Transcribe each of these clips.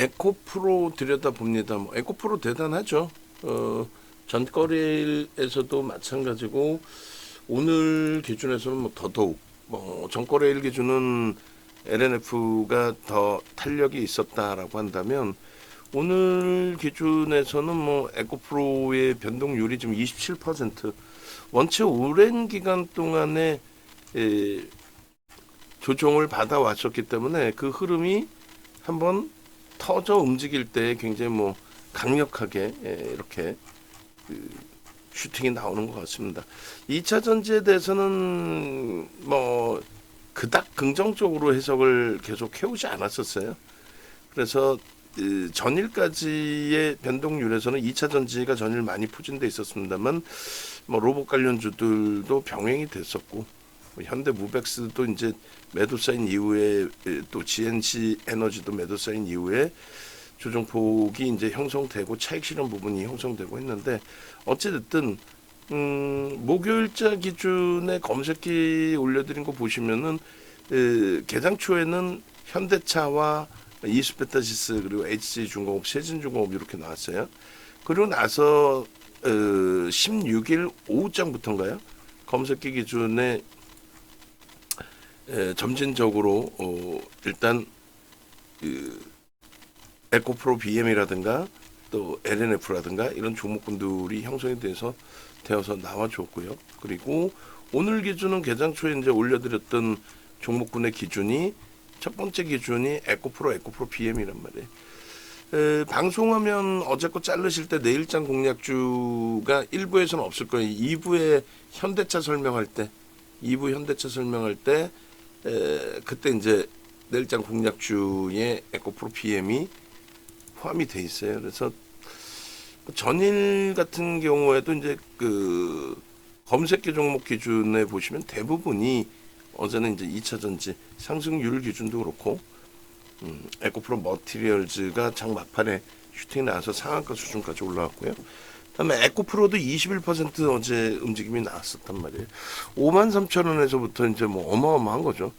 에코프로 들여다봅니다. 뭐 에코프로 대단하죠. 전거래일에서도 마찬가지고 오늘 기준에서는 뭐 더더욱 전거래일 기준은 LNF가 더 탄력이 있었다라고 한다면 오늘 기준에서는 뭐 에코프로의 변동률이 지금 27%, 원체 오랜 기간 동안에 조정을 받아왔었기 때문에 그 흐름이 한번 터져 움직일 때 굉장히 뭐 강력하게 이렇게 슈팅이 나오는 것 같습니다. 2차 전지에 대해서는 뭐 그닥 긍정적으로 해석을 계속 해오지 않았었어요. 그래서 전일까지의 변동률에서는 2차 전지가 전일 많이 포진돼 있었습니다만 뭐 로봇 관련주들도 병행이 됐었고 현대무백스도 이제 매도 쌓인 이후에 또 GNC 에너지도 매도 쌓인 이후에 조정폭이 이제 형성되고 차익 실현 부분이 형성되고 했는데 어찌됐든 목요일자 기준에 검색기 올려드린 거 보시면은 개장 초에는 현대차와 이수베타시스 그리고 HC중공업, 세진중공업 이렇게 나왔어요. 그리고 나서 16일 오후장부터인가요? 검색기 기준에 점진적으로 일단 에코프로 BM이라든가 또 LNF라든가 이런 종목군들이 형성이 되어서 나와줬고요. 그리고 오늘 기준은 개장 초에 이제 올려드렸던 종목군의 기준이 첫 번째 기준이 에코프로 BM이란 말이에요. 방송하면 어제 거 자르실 때 내일장 공략주가 1부에서는 없을 거예요. 2부에 현대차 설명할 때 그때 이제 내일장 공략주의 에코프로 BM이 포함이 돼 있어요. 그래서 전일 같은 경우에도 이제 그 검색기 종목 기준에 보시면 대부분이 어제는 이제 2차 전지 상승률 기준도 그렇고 에코프로 머티리얼즈가 장 막판에 슈팅이 나와서 상한가 수준까지 올라왔고요. 그다음에 에코프로도 21% 어제 움직임이 나왔었단 말이에요. 53,000원에서부터 이제 뭐 어마어마한 거죠.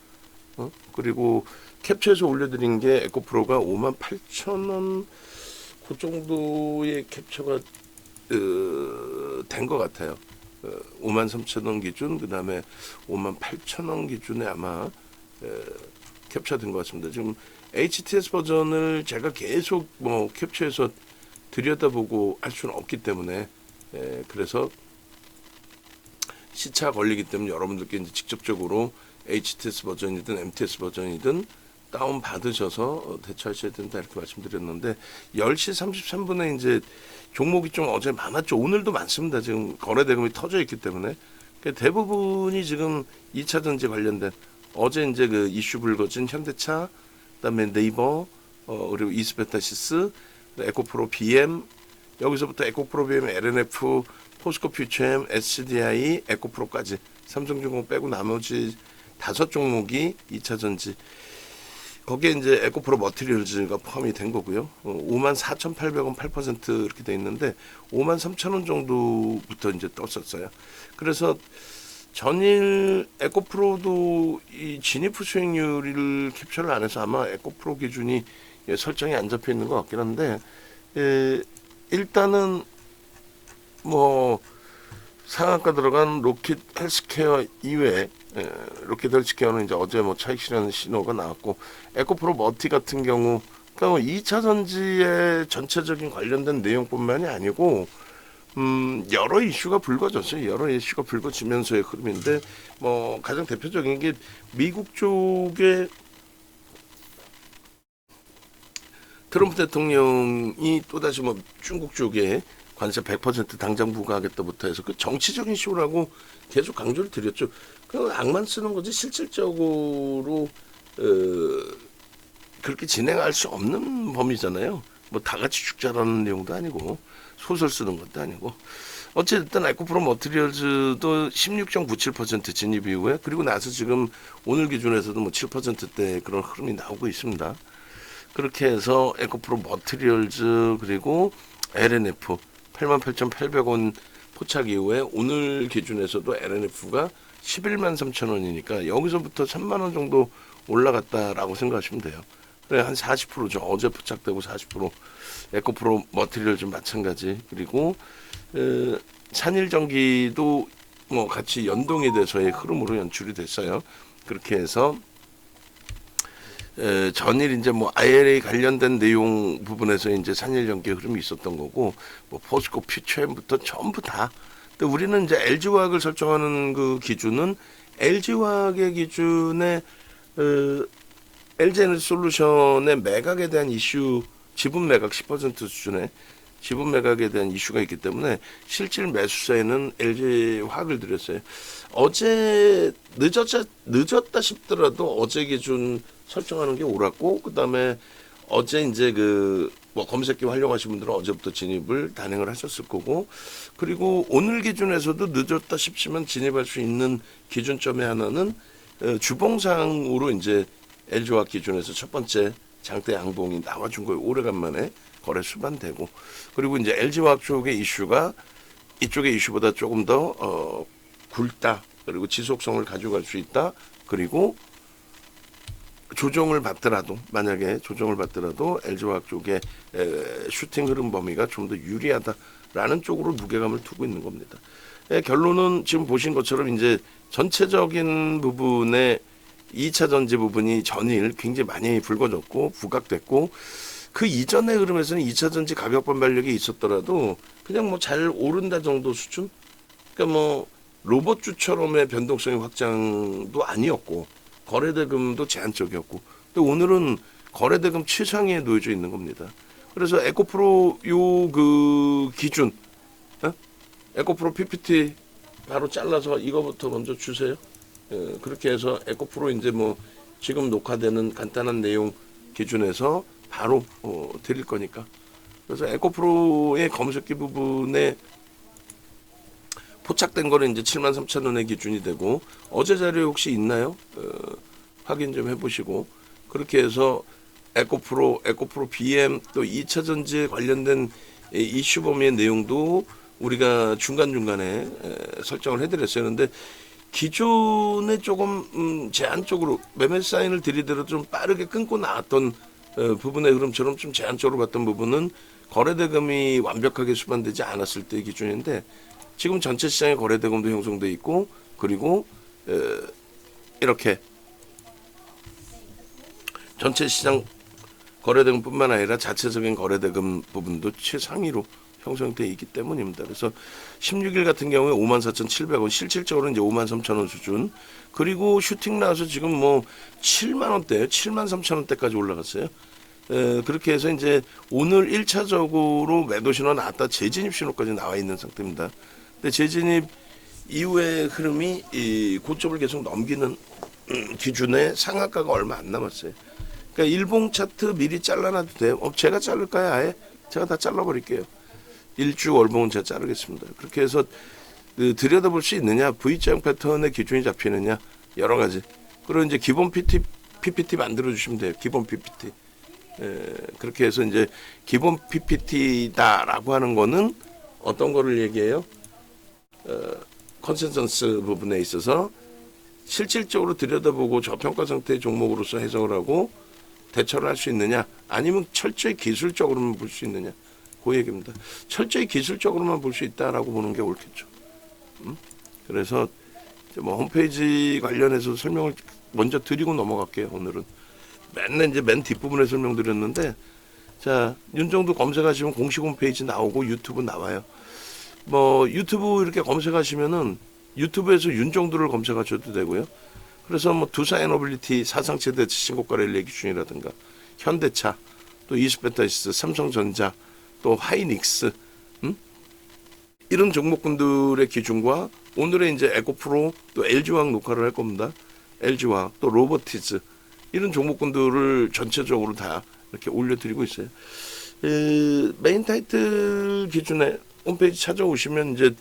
그리고 캡처해서 올려드린 게 에코프로가 58,000원 그 정도의 캡처가 된 것 같아요. 53,000원 기준, 그 다음에 58,000원 기준에 아마 캡처된 것 같습니다. 지금 HTS 버전을 제가 계속 뭐 캡처해서 들여다보고 할 수는 없기 때문에 그래서 시차 걸리기 때문에 여러분들께 이제 직접적으로 HTS 버전이든 MTS 버전이든 다운 받으셔서 대처하셔야 된다 이렇게 말씀드렸는데 10시 33분에 이제 종목이 좀 어제 많았죠. 오늘도 많습니다. 지금 거래 대금이 터져 있기 때문에 대부분이 지금 2차 전지 관련된 어제 이제 그 이슈 불거진 현대차, 그다음에 네이버, 그리고 이스베타시스, 에코프로 BM, 여기서부터 에코프로 BM, LNF, 포스코 퓨처엠, SCDI, 에코프로까지 삼성중공 빼고 나머지 5종목이 2차 전지. 거기에 이제 에코프로 머티리얼즈가 포함이 된 거고요. 54,800원 8% 이렇게 돼 있는데 53,000원 정도부터 이제 떴었어요. 그래서 전일 에코프로도 이 진입 수익률을 캡처를 안 해서 아마 에코프로 기준이 설정이 안 잡혀 있는 것 같긴 한데 일단은 뭐 상한가 들어간 로킷 헬스케어 이외에 로킷 헬스케어는 이제 어제 뭐 차익 실현 신호가 나왔고 에코프로 머티 같은 경우 그러니까 2차 전지의 전체적인 관련된 내용뿐만이 아니고 여러 이슈가 불거졌어요. 여러 이슈가 불거지면서의 흐름인데 뭐 가장 대표적인 게 미국 쪽에 트럼프 대통령이 또다시 뭐 중국 쪽에 관세 100% 당장 부과하겠다부터 해서 그 정치적인 쇼라고 계속 강조를 드렸죠. 그 악만 쓰는 거지 실질적으로 그렇게 진행할 수 없는 범위잖아요. 뭐 다 같이 죽자라는 내용도 아니고 소설 쓰는 것도 아니고 어쨌든 에코프로 머티리얼즈도 16.97% 진입 이후에 그리고 나서 지금 오늘 기준에서도 뭐 7%대 그런 흐름이 나오고 있습니다. 그렇게 해서 에코프로 머티리얼즈 그리고 LNF 88,800원 포착 이후에 오늘 기준에서도 LNF가 113,000원이니까 여기서부터 3만원 정도 올라갔다라고 생각하시면 돼요. 그래 한 40%죠. 어제 포착되고 40%. 에코프로 머티리얼 좀 마찬가지. 그리고 산일전기도 뭐 같이 연동이 돼서의 흐름으로 연출이 됐어요. 그렇게 해서 전일 이제 뭐 IRA 관련된 내용 부분에서 이제 산일전기 흐름이 있었던 거고, 뭐 포스코 퓨처엠부터 전부 다. 근데 우리는 이제 LG화학을 설정하는 그 기준은 LG화학의 기준에 LG에너지솔루션의 매각에 대한 이슈, 지분 매각 10% 수준의 지분 매각에 대한 이슈가 있기 때문에 실질 매수세에는 LG화학을 드렸어요. 어제 늦었다 싶더라도 어제 기준 설정하는 게 옳았고, 그 다음에 어제 이제 뭐 검색기 활용하신 분들은 어제부터 진입을 단행을 하셨을 거고, 그리고 오늘 기준에서도 늦었다 싶으면 진입할 수 있는 기준점의 하나는 주봉상으로 이제 LG화학 기준에서 첫 번째 장대 양봉이 나와준 거예요. 오래간만에 거래 수반되고, 그리고 이제 LG화학 쪽의 이슈가 이쪽의 이슈보다 조금 더 굵다, 그리고 지속성을 가져갈 수 있다, 그리고 조정을 받더라도, 만약에 조정을 받더라도 LG화학 쪽의 슈팅 흐름 범위가 좀 더 유리하다라는 쪽으로 무게감을 두고 있는 겁니다. 결론은 지금 보신 것처럼 이제 전체적인 부분에 2차 전지 부분이 전일 굉장히 많이 불거졌고 부각됐고, 그 이전의 흐름에서는 2차 전지 가격 반발력이 있었더라도 그냥 뭐 잘 오른다 정도 수준? 그러니까 뭐 로봇주처럼의 변동성의 확장도 아니었고, 거래대금도 제한적이었고, 근데 오늘은 거래대금 최상위에 놓여져 있는 겁니다. 그래서 에코프로 요 기준, 에코프로 PPT 바로 잘라서 이거부터 먼저 주세요. 그렇게 해서 에코프로 이제 뭐 지금 녹화되는 간단한 내용 기준에서 바로 드릴 거니까. 그래서 에코프로의 검색기 부분에 포착된 거는 이제 73,000원의 기준이 되고, 어제 자료 혹시 있나요? 확인 좀 해보시고, 그렇게 해서 에코프로 BM 또 2차 전지에 관련된 이슈 범위의 내용도 우리가 중간중간에 설정을 해드렸어요. 그런데 기존에 조금 제한적으로 매매 사인을 들이대로 좀 빠르게 끊고 나왔던 부분의 흐름처럼 좀 제한적으로 봤던 부분은 거래대금이 완벽하게 수반되지 않았을 때의 기준인데, 지금 전체 시장의 거래대금도 형성돼 있고, 그리고 이렇게 전체 시장 거래대금뿐만 아니라 자체적인 거래대금 부분도 최상위로 형성돼 있기 때문입니다. 그래서 16일 같은 경우에 54,700원, 실질적으로는 이제 53,000원 수준. 그리고 슈팅 나와서 지금 뭐 7만 원대, 73,000원대까지 올라갔어요. 그렇게 해서 이제 오늘 1차적으로 매도 신호 나왔다 재진입 신호까지 나와 있는 상태입니다. 근데 재진입 이후의 흐름이 이 고점을 계속 넘기는 기준에 상한가가 얼마 안 남았어요. 그러니까 일봉 차트 미리 잘라놔도 돼요. 제가 자를까요? 아예 제가 다 잘라버릴게요. 일주 월봉은 제가 자르겠습니다. 그렇게 해서 들여다볼 수 있느냐, V자형 패턴의 기준이 잡히느냐, 여러 가지. 그리고 이제 기본 PPT 만들어 주시면 돼요. 기본 PPT. 그렇게 해서 이제 기본 PPT다라고 하는 거는 어떤 거를 얘기해요? 컨센서스 부분에 있어서 실질적으로 들여다보고 저평가 상태의 종목으로서 해석을 하고 대처를 할 수 있느냐, 아니면 철저히 기술적으로만 볼 수 있느냐, 그 얘기입니다. 철저히 기술적으로만 볼 수 있다라고 보는 게 옳겠죠. 그래서 뭐 홈페이지 관련해서 설명을 먼저 드리고 넘어갈게요. 오늘은 맨날 이제 맨 뒷부분에 설명드렸는데, 자, 윤정도 검색하시면 공식 홈페이지 나오고 유튜브 나와요. 뭐 유튜브 이렇게 검색하시면은 유튜브에서 윤정도를 검색하셔도 되고요. 그래서 뭐 두사에너빌리티 사상 최대 신고가 랠리 기준이라든가, 현대차, 또 이스페타이스, 삼성전자, 또 하이닉스, 이런 종목군들의 기준과 오늘의 이제 에코프로, 또 LG화학 녹화를 할 겁니다. LG화학, 또 로보티즈, 이런 종목군들을 전체적으로 다 이렇게 올려드리고 있어요. 메인 타이틀 기준에 홈페이지 찾아오시면 이제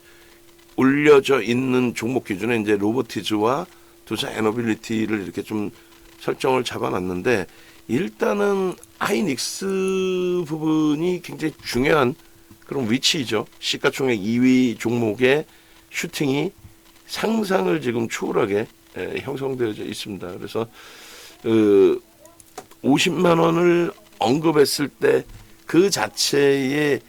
올려져 있는 종목 기준에 이제 로보티즈와 두사 에너빌리티를 이렇게 좀 설정을 잡아놨는데, 일단은 하이닉스 부분이 굉장히 중요한 그런 위치이죠. 시가총액 2위 종목의 슈팅이 상상을 지금 초월하게 형성되어져 있습니다. 그래서 50만 원을 언급했을 때 그 자체에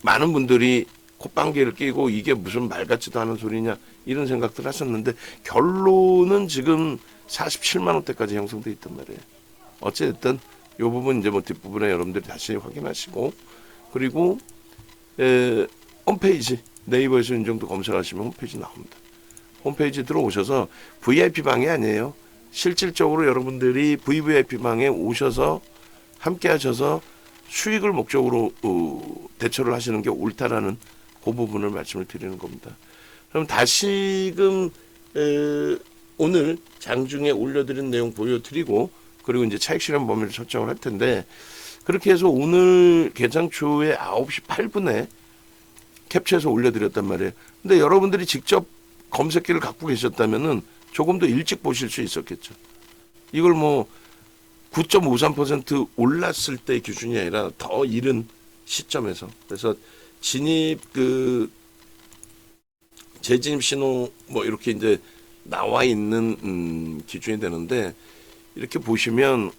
많은 분들이 콧방귀를 끼고 이게 무슨 말 같지도 않은 소리냐 이런 생각들 하셨는데 결론은 지금 47만 원대까지 형성돼 있단 말이에요. 어쨌든 이 부분 이제 뭐 뒷부분에 여러분들이 다시 확인하시고 그리고 홈페이지 네이버에서 이 정도 검색하시면 홈페이지 나옵니다. 홈페이지 들어오셔서 VIP 방이 아니에요. 실질적으로 여러분들이 VVIP 방에 오셔서 함께 하셔서 수익을 목적으로 대처를 하시는 게 옳다라는 그 부분을 말씀을 드리는 겁니다. 그럼 다시금 오늘 장중에 올려드린 내용 보여드리고 그리고 이제 차익 실현 범위를 설정을 할 텐데 그렇게 해서 오늘 개장 초에 9시 8분에 캡처해서 올려드렸단 말이에요. 근데 여러분들이 직접 검색기를 갖고 계셨다면은 조금 더 일찍 보실 수 있었겠죠. 이걸 뭐 9.53% 올랐을 때 기준이 아니라 더 이른 시점에서 그래서 진입 재진입 신호 뭐 이렇게 이제 나와 있는 기준이 되는데 이렇게 보시면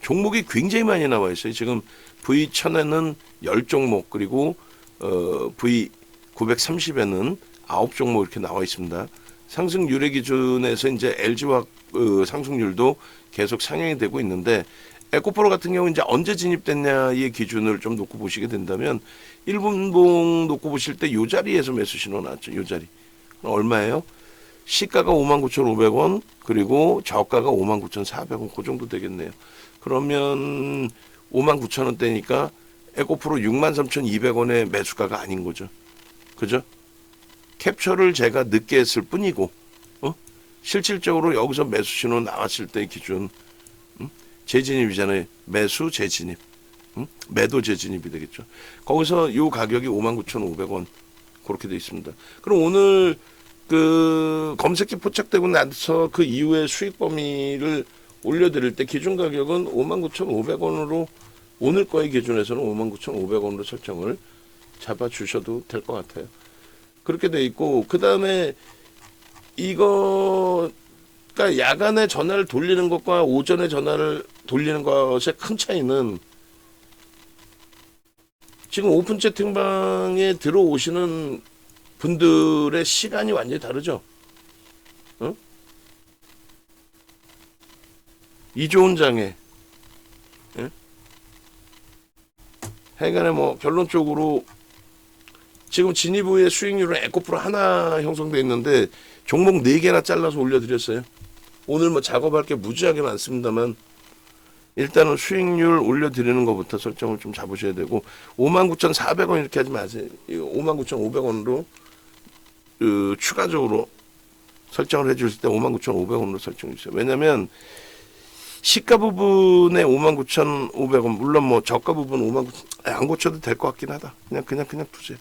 종목이 굉장히 많이 나와 있어요. 지금 V1000에는 10종목 그리고 V930에는 9종목 이렇게 나와 있습니다. 상승률의 기준에서 이제 LG화학 상승률도 계속 상향이 되고 있는데 에코프로 같은 경우 이제 언제 진입됐냐의 기준을 좀 놓고 보시게 된다면 1분봉 놓고 보실 때 요 자리에서 매수 신호 나왔죠. 요 자리. 얼마예요? 시가가 59,500원 그리고 저가가 59,400원 그 정도 되겠네요. 그러면 59,000원대니까 에코프로 63,200원의 매수가가 아닌 거죠. 그죠? 캡처를 제가 늦게 했을 뿐이고 실질적으로 여기서 매수 신호 나왔을 때 기준 재진입이잖아요. 매수 재진입 매도 재진입이 되겠죠. 거기서 이 가격이 59,500원 그렇게 되어 있습니다. 그럼 오늘 검색기 포착되고 나서 그 이후에 수익 범위를 올려드릴 때 기준 가격은 59,500원으로 오늘 거의 기준에서는 59,500원으로 설정을 잡아주셔도 될 것 같아요. 그렇게 돼 있고 그 다음에 이거 그러니까 야간에 전화를 돌리는 것과 오전에 전화를 돌리는 것의 큰 차이는 지금 오픈 채팅방에 들어오시는 분들의 시간이 완전히 다르죠. 이좋은 장애. 하여간에 뭐 결론적으로 지금 진입 후에 수익률은 에코프로 하나 형성되어 있는데 종목 4개나 잘라서 올려드렸어요. 오늘 뭐 작업할 게 무지하게 많습니다만 일단은 수익률 올려드리는 것부터 설정을 좀 잡으셔야 되고 59,400원 이렇게 하지 마세요. 59,500원으로 추가적으로 설정을 해주실 때 59,500원으로 설정해 주세요. 왜냐하면 시가 부분에 59,500원 물론 뭐 저가 부분 59,000원 안 고쳐도 될 것 같긴 하다. 그냥 두세요.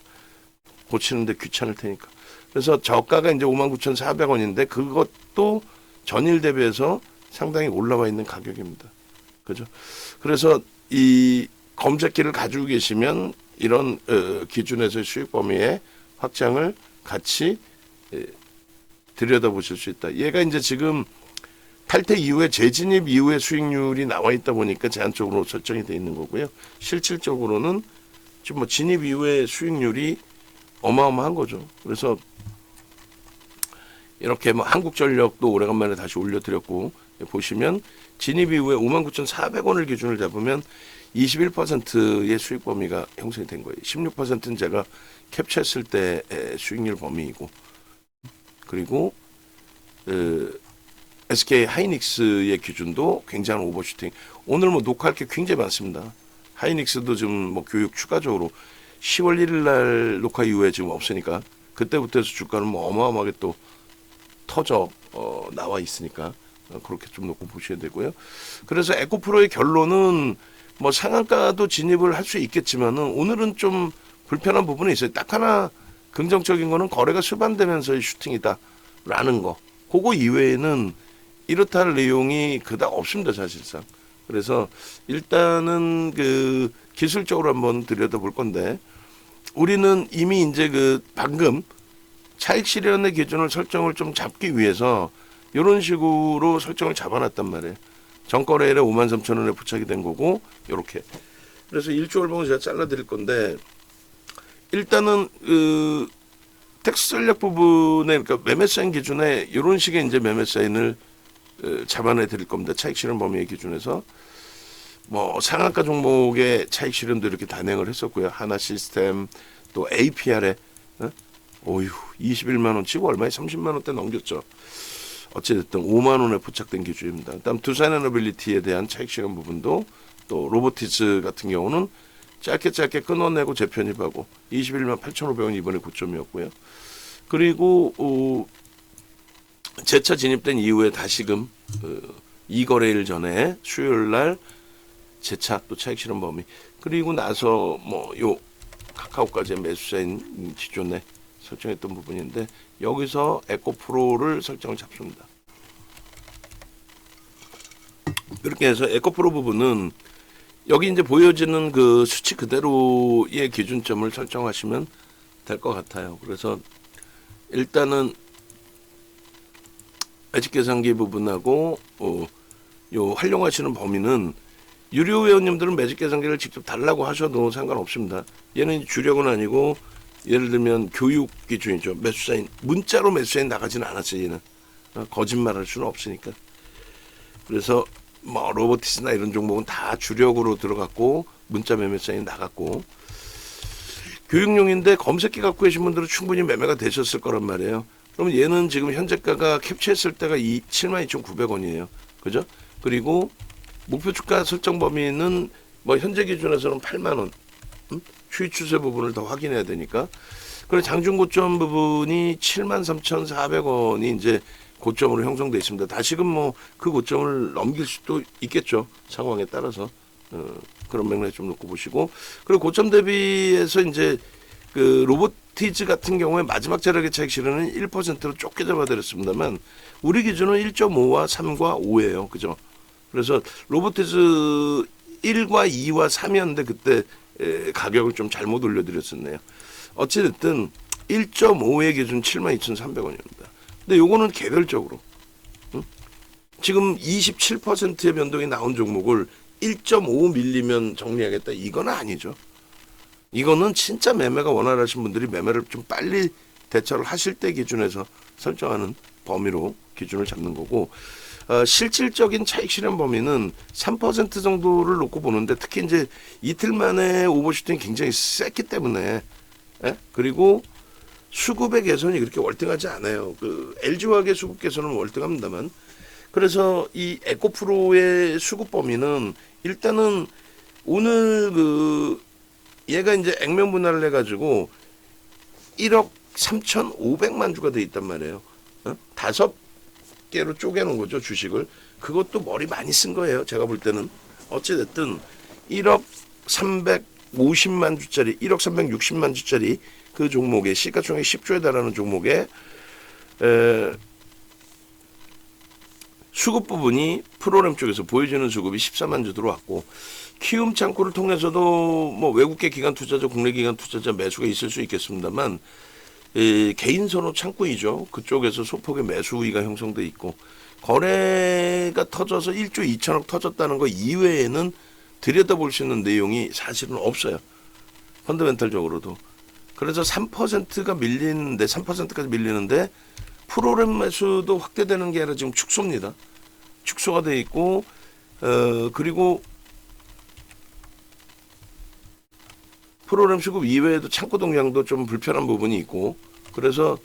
고치는데 귀찮을 테니까. 그래서 저가가 이제 59,400원인데 그것도 전일 대비해서 상당히 올라와 있는 가격입니다. 그죠? 그래서 이 검색기를 가지고 계시면 이런 기준에서의 수익 범위의 확장을 같이 들여다보실 수 있다. 얘가 이제 지금 탈퇴 이후에 재진입 이후에 수익률이 나와 있다 보니까 제한적으로 설정이 되어 있는 거고요. 실질적으로는 지금 뭐 진입 이후에 수익률이 어마어마한 거죠. 그래서 이렇게 뭐 한국전력도 오래간만에 다시 올려드렸고 보시면 진입 이후에 59,400원을 기준을 잡으면 21%의 수익 범위가 형성이 된 거예요. 16%는 제가 캡처했을 때 수익률 범위이고 그리고 SK 하이닉스의 기준도 굉장한 오버슈팅. 오늘 뭐 녹화할 게 굉장히 많습니다. 하이닉스도 지금 뭐 교육 추가적으로 10월 1일 날 녹화 이후에 지금 없으니까 그때부터 해서 주가는 뭐 어마어마하게 또 터져 나와 있으니까 그렇게 좀 놓고 보셔야 되고요. 그래서 에코프로의 결론은 뭐 상한가도 진입을 할 수 있겠지만은 오늘은 좀 불편한 부분이 있어요. 딱 하나 긍정적인 거는 거래가 수반되면서의 슈팅이다라는 거. 그거 이외에는 이렇다 할 내용이 그닥 없습니다, 사실상. 그래서 일단은 기술적으로 한번 들여다볼 건데 우리는 이미 이제 방금 차익 실현의 기준을 설정을 좀 잡기 위해서 이런 식으로 설정을 잡아놨단 말이에요. 정거래일에 53,000원에 부착이 된 거고 요렇게. 그래서 1조 월봉은 제가 잘라 드릴 건데 일단은 텍스 전략 부분에 그러니까 매매 사인 기준에 이런 식의 이제 매매 사인을 잡아내 드릴 겁니다. 차익 실현 범위 기준에서 뭐 상한가 종목의 차익 실현도 이렇게 단행을 했었고요. 하나 시스템 또 APR에 어휴 21만 원 치고 얼마에 30만 원대 넘겼죠. 어찌됐든 5만 원에 부착된 기준입니다. 그다음 두산에너빌리티에 대한 차익 실현 부분도 또 로보티즈 같은 경우는 짧게 끊어내고 재편입하고 21만 8,500원 이번에 고점이었고요. 그리고 재차 진입된 이후에 다시금 이 거래일 전에 수요일 날 재차 또 차익 실현 범위 그리고 나서 뭐 요 카카오까지의 매수사인 기존에 설정했던 부분인데 여기서 에코프로를 설정을 잡습니다. 이렇게 해서 에코프로 부분은 여기 이제 보여지는 그 수치 그대로의 기준점을 설정하시면 될 것 같아요. 그래서 일단은 매직 계산기 부분하고 요 활용하시는 범위는 유료 회원님들은 매직 계산기를 직접 달라고 하셔도 상관없습니다. 얘는 주력은 아니고 예를 들면 교육 기준이죠. 매수사인 문자로 매수사인 나가지는 않았어요. 얘는 거짓말할 수는 없으니까. 그래서 뭐 로보티스나 이런 종목은 다 주력으로 들어갔고 문자 매매 사인 나갔고 교육용인데 검색기 갖고 계신 분들은 충분히 매매가 되셨을 거란 말이에요. 그러면 얘는 지금 현재가가 캡처했을 때가 72,900원이에요. 그죠? 그리고 목표 주가 설정 범위는 뭐 현재 기준에서는 8만 원. 추이 추세 부분을 더 확인해야 되니까. 그리고 장중 고점 부분이 73,400원이 이제 고점으로 형성돼 있습니다. 다시금 뭐 그 고점을 넘길 수도 있겠죠. 상황에 따라서 그런 맥락 좀 놓고 보시고 그리고 고점 대비해서 이제 그 로보티즈 같은 경우에 마지막 자력의 차익 실현은 1%로 좁게 잡아드렸습니다만 우리 기준은 1.5와 3과 5예요. 그죠? 그래서 로보티즈 1과 2와 3이었는데 그때 가격을 좀 잘못 올려드렸었네요. 어찌됐든 1.5의 기준 72,300원입니다. 근데 요거는 개별적으로 지금 27%의 변동이 나온 종목을 1.5 밀리면 정리하겠다 이건 아니죠. 이거는 진짜 매매가 원활하신 분들이 매매를 좀 빨리 대처를 하실 때 기준에서 설정하는 범위로 기준을 잡는 거고 실질적인 차익 실현 범위는 3% 정도를 놓고 보는데 특히 이제 이틀 만에 오버슈팅이 굉장히 셌기 때문에 그리고 수급의 개선이 그렇게 월등하지 않아요. 그 LG화학의 수급 개선은 월등합니다만 그래서 이 에코프로의 수급 범위는 일단은 오늘 그 얘가 이제 액면 분할을 해가지고 1억 3,500만 주가 돼 있단 말이에요. 5개로 쪼개놓은 거죠 주식을. 그것도 머리 많이 쓴 거예요. 제가 볼 때는 어찌됐든 1억 350만 주짜리 1억 360만 주짜리 그 종목에 시가총액 10조에 달하는 종목에 수급 부분이 프로그램 쪽에서 보여주는 수급이 14만 주 들어왔고 키움 창구를 통해서도 뭐 외국계 기관 투자자 국내 기관 투자자 매수가 있을 수 있겠습니다만 개인 선호 창구이죠. 그쪽에서 소폭의 매수 우위가 형성돼 있고 거래가 터져서 1조 2천억 터졌다는 거 이외에는 들여다볼 수 있는 내용이 사실은 없어요. 펀더멘탈적으로도. 그래서 3%가 밀리는데 3%까지 밀리는데 프로그램 매수도 확대되는 게 아니라 지금 축소입니다. 축소가 돼 있고 그리고 프로그램 수급 이외에도 창구 동향도 좀 불편한 부분이 있고 그래서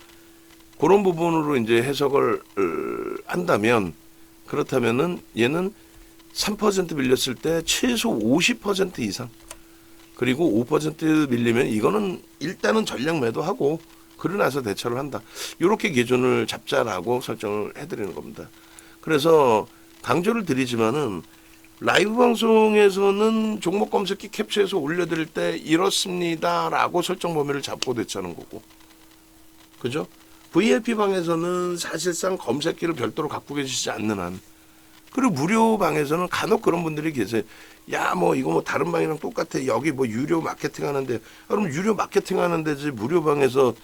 그런 부분으로 이제 해석을 한다면 그렇다면은 얘는 3% 밀렸을 때 최소 50% 이상 그리고 5% 밀리면 이거는 일단은 전량 매도하고 그러고 나서 대처를 한다. 이렇게 기준을 잡자라고 설정을 해드리는 겁니다. 그래서 강조를 드리지만은 라이브 방송에서는 종목 검색기 캡처해서 올려드릴 때 이렇습니다라고 설정 범위를 잡고 대처하는 거고, 그죠? VIP 방에서는 사실상 검색기를 별도로 갖고 계시지 않는 한, 그리고 무료 방에서는 간혹 그런 분들이 계세요. 야, 뭐 이거 뭐 다른 방이랑 똑같아. 여기 뭐 유료 마케팅 하는데, 그럼 유료 마케팅 하는 데지 무료 방에서